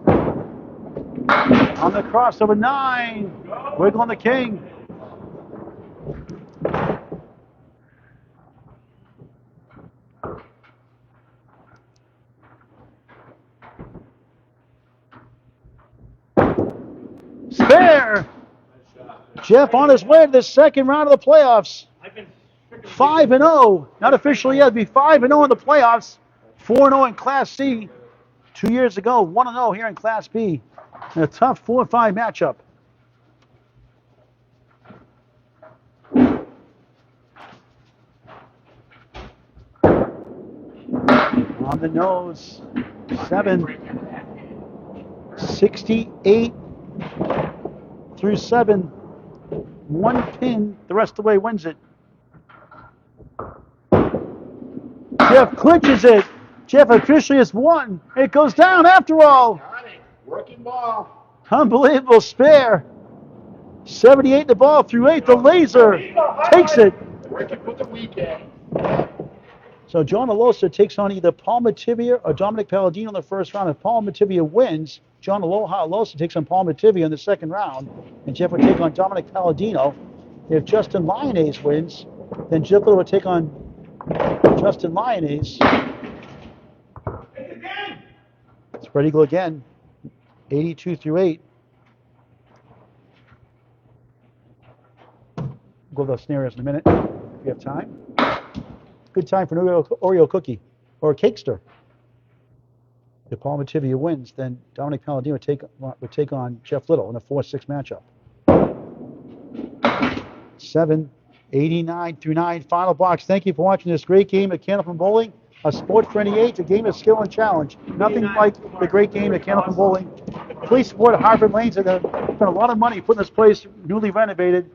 On the crossover, 9. Wiggle on the king. Spare! Jeff on his way to the second round of the playoffs. 5-0. Not officially yet. It'll be 5-0 in the playoffs. 4-0 in Class C. 2 years ago, 1-0 here in Class B. In a tough 4-5 matchup. On the nose, 7. 68 through 7. 1 pin, the rest of the way wins it. Jeff clinches it. Jeff officially has won. It goes down after all. Working ball. Unbelievable spare. 78 the ball through 8. The laser takes it. Working for the weekend. So John Alosa takes on either Paul Mativia or Dominic Palladino in the first round. If Paul Mativia wins, John Alosa takes on Paul Mativia in the second round, and Jeff would take on Dominic Palladino. If Justin Lyonnaise wins, then Jeff would take on Justin Lyonnaise. Spread eagle again. 82 through 8. We'll go to the scenarios in a minute if we have time. Good time for an Oreo cookie or a cakester. If Paul Mativia wins, then Dominic Palladino would take on Jeff Little in a 4-6 matchup. 7, 89 through 9, final box. Thank you for watching this great game at Candlepin Bowling. A sport for any age, a game of skill and challenge. Nothing like the great game at Candlepin Bowling. Please support Harvard Lanes. They've spent a lot of money putting this place newly renovated.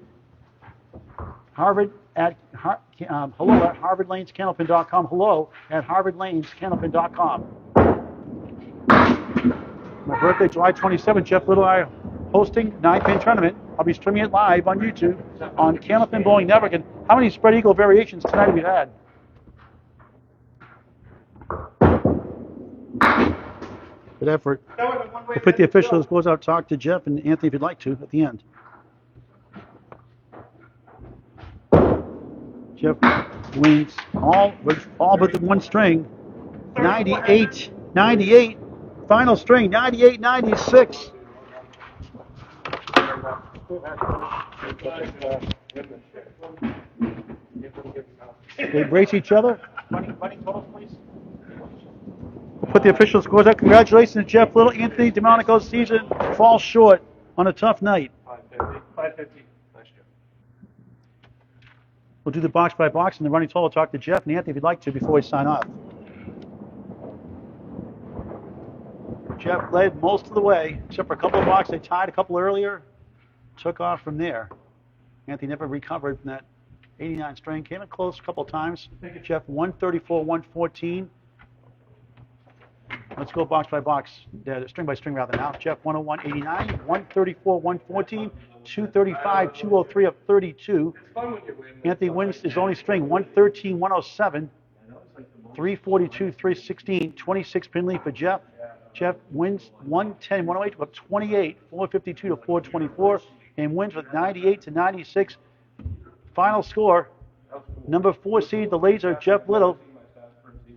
Hello at harvardlanescandlepin.com. Hello at harvardlanescandlepin.com. My birthday, July 27th. Jeff Little and I are hosting 9-pin tournament. I'll be streaming it live on YouTube on Candlepin Bowling Network. And how many spread eagle variations tonight have we had? Good effort. That would have been one way We'll put the to go. officials goes out, talk to Jeff and Anthony if you'd like to at the end. Jeff wins all but the one string. 98, 98. Final string, 98, 96. They brace each other. Running totals, please. Put the official scores up. Congratulations, Jeff Little. Anthony DeMonico's season falls short on a tough night. 550. Nice job. We'll do the box by box and the running total. Talk to Jeff and Anthony if you'd like to before we sign off. Jeff led most of the way, except for a couple of boxes. They tied a couple earlier. Took off from there. Anthony never recovered from that 89 string. Came in close a couple of times. Jeff 134, 114. Let's go box by box, string by string rather now. Jeff 101, 89, 134, 114, 235, 203 up 32. Anthony wins his only string, 113, 107, 342, 316, 26 pin lead for Jeff. Jeff wins 110, 108 to 28, 452 to 424, and wins with 98 to 96. Final score, number 4 seed, the Laser, Jeff Little,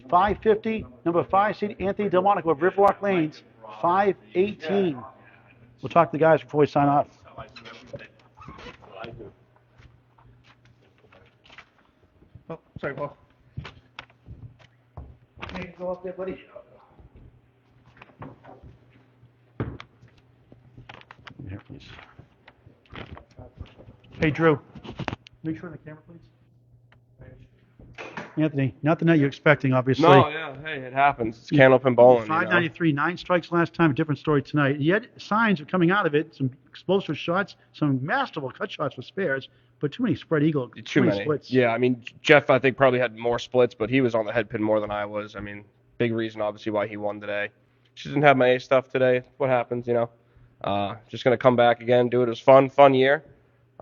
550. Number 5 seed, Anthony Delmonico of Riverwalk Lanes, 518. We'll talk to the guys before we sign off. Oh, sorry, Paul. Can you go up there, buddy? Here, please. Hey, Drew. Make sure on the camera, please. Anthony, not the night you're expecting, obviously. No, yeah, hey, it happens. It's Candlepin bowling. 593, 9 strikes last time, a different story tonight. Yet signs are coming out of it, some explosive shots, some masterful cut shots with spares, but too many spread eagle, Too many splits. Yeah, I mean, Jeff, I think, probably had more splits, but he was on the head pin more than I was. I mean, big reason, obviously, why he won today. Just didn't have my A stuff today. What happens, Just going to come back again, do it. It was fun year.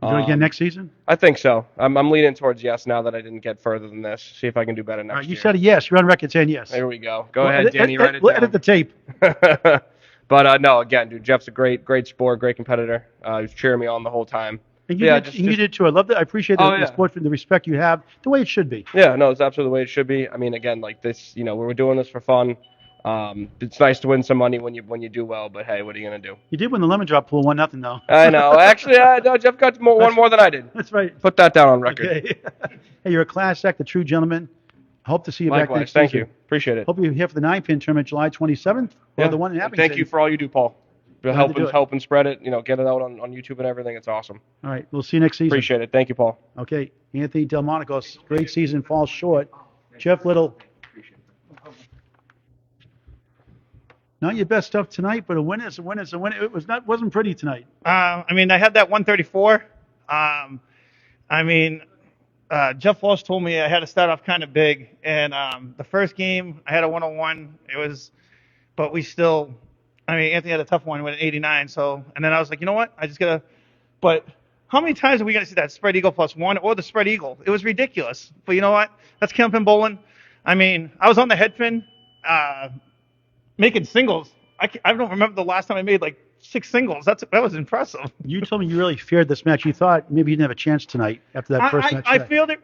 You do it again next season? I think so. I'm leaning towards yes now that I didn't get further than this. See if I can do better next All right, you year. said a yes. You're on record saying yes. There we go. Go ahead, Danny. Write it We'll down. edit the tape. But no, again, dude, Jeff's a great sport, great competitor. He was cheering me on the whole time. And you, you did too. I love that. I appreciate the sport, the respect you have, the way it should be. Yeah, no, it's absolutely the way it should be. I mean, again, like this, we're doing this for fun. It's nice to win some money when you do well, but hey, what are you gonna do? You did win the lemon drop pool, 1-0 though. I know. Actually, no, Jeff got one more than I did. That's right. Put that down on record. Okay. Hey, you're a class act, a true gentleman. Hope to see you back Likewise. next Thank season. you. Appreciate it. Hope you're here for the 9-pin tournament, July 27th, or the one in Abington. Thank you for all you do, Paul. Glad to do it. Help and spread it. Get it out on YouTube and everything. It's awesome. All right, we'll see you next season. Appreciate it. Thank you, Paul. Okay, Anthony Delmonico's great season falls short. Jeff Little. Not your best stuff tonight, but a win is a win is a win. It wasn't pretty tonight. I had that 134. Jeff Walsh told me I had to start off kind of big, and the first game I had a 101. But we still, Anthony had a tough one with an 89. So, and then I was like, you know what? I just gotta. But how many times are we gonna see that spread eagle +1 or the spread eagle? It was ridiculous. But you know what? That's Candlepin bowling. I was on the head pin. Making singles. I don't remember the last time I made like 6 singles. That was impressive. You told me you really feared this match. You thought maybe you didn't have a chance tonight after that first match. I feel it.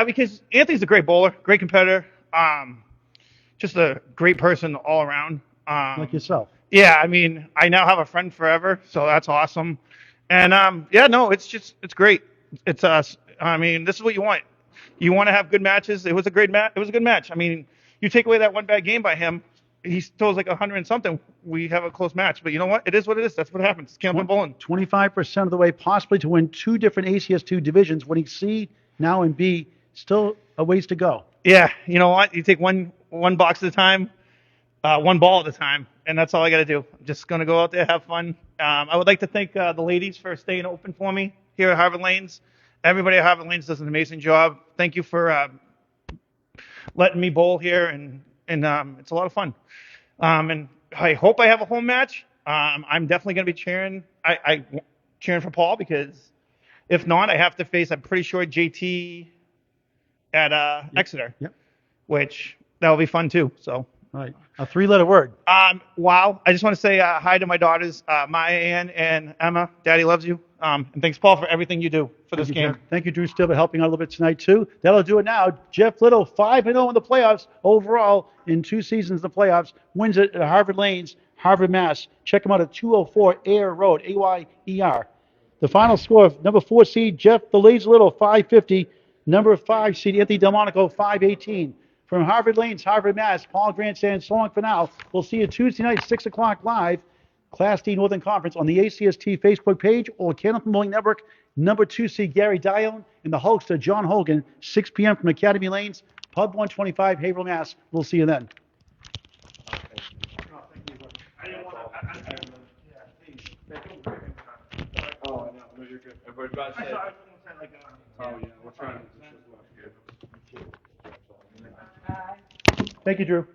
Because Anthony's a great bowler, great competitor, just a great person all around. Like yourself. Yeah, I now have a friend forever, so that's awesome. And it's great. It's us. This is what you want. You want to have good matches. It was a great match. It was a good match. You take away that one bad game by him. He throws like 100 and something. We have a close match, but you know what? It is what it is. That's what happens. It's Candlepin bowling. 25% of the way, possibly to win 2 different ACS2 divisions. Winning C now and B, still a ways to go. Yeah, you know what? You take one box at a time, one ball at a time, and that's all I got to do. I'm just gonna go out there, have fun. I would like to thank the ladies for staying open for me here at Harvard Lanes. Everybody at Harvard Lanes does an amazing job. Thank you for letting me bowl here, and it's a lot of fun. And I hope I have a home match. I'm definitely going to be cheering. I cheering for Paul, because if not, I have to face, I'm pretty sure, JT at Exeter, Yep. which that will be fun too. So All right. A three-letter word. Wow. I just want to say hi to my daughters, Maya Ann and Emma. Daddy loves you. And thanks, Paul, for everything you do for this Thank you, game. Jeff. Thank you, Drew Still, for helping out a little bit tonight, too. That'll do it now. Jeff Little, 5-0 in the playoffs overall in 2 seasons in the playoffs. Wins it at Harvard Lanes, Harvard, Mass. Check him out at 204 Ayer Road, Ayer. The final score of number 4 seed, Jeff the Lazy Little, 550. Number 5 seed, Anthony Delmonico, 518. From Harvard Lanes, Harvard, Mass. Paul Grandstand, so long for now. We'll see you Tuesday night, 6 o'clock live. Class D Northern Conference on the ACST Facebook page or Candlepin Bowling Network. Number 2 seed Gary Dione and the host John Hogan, 6 p.m. from Academy Lanes, Pub 125, Haverhill, Mass. We'll see you then. Thank you, Drew.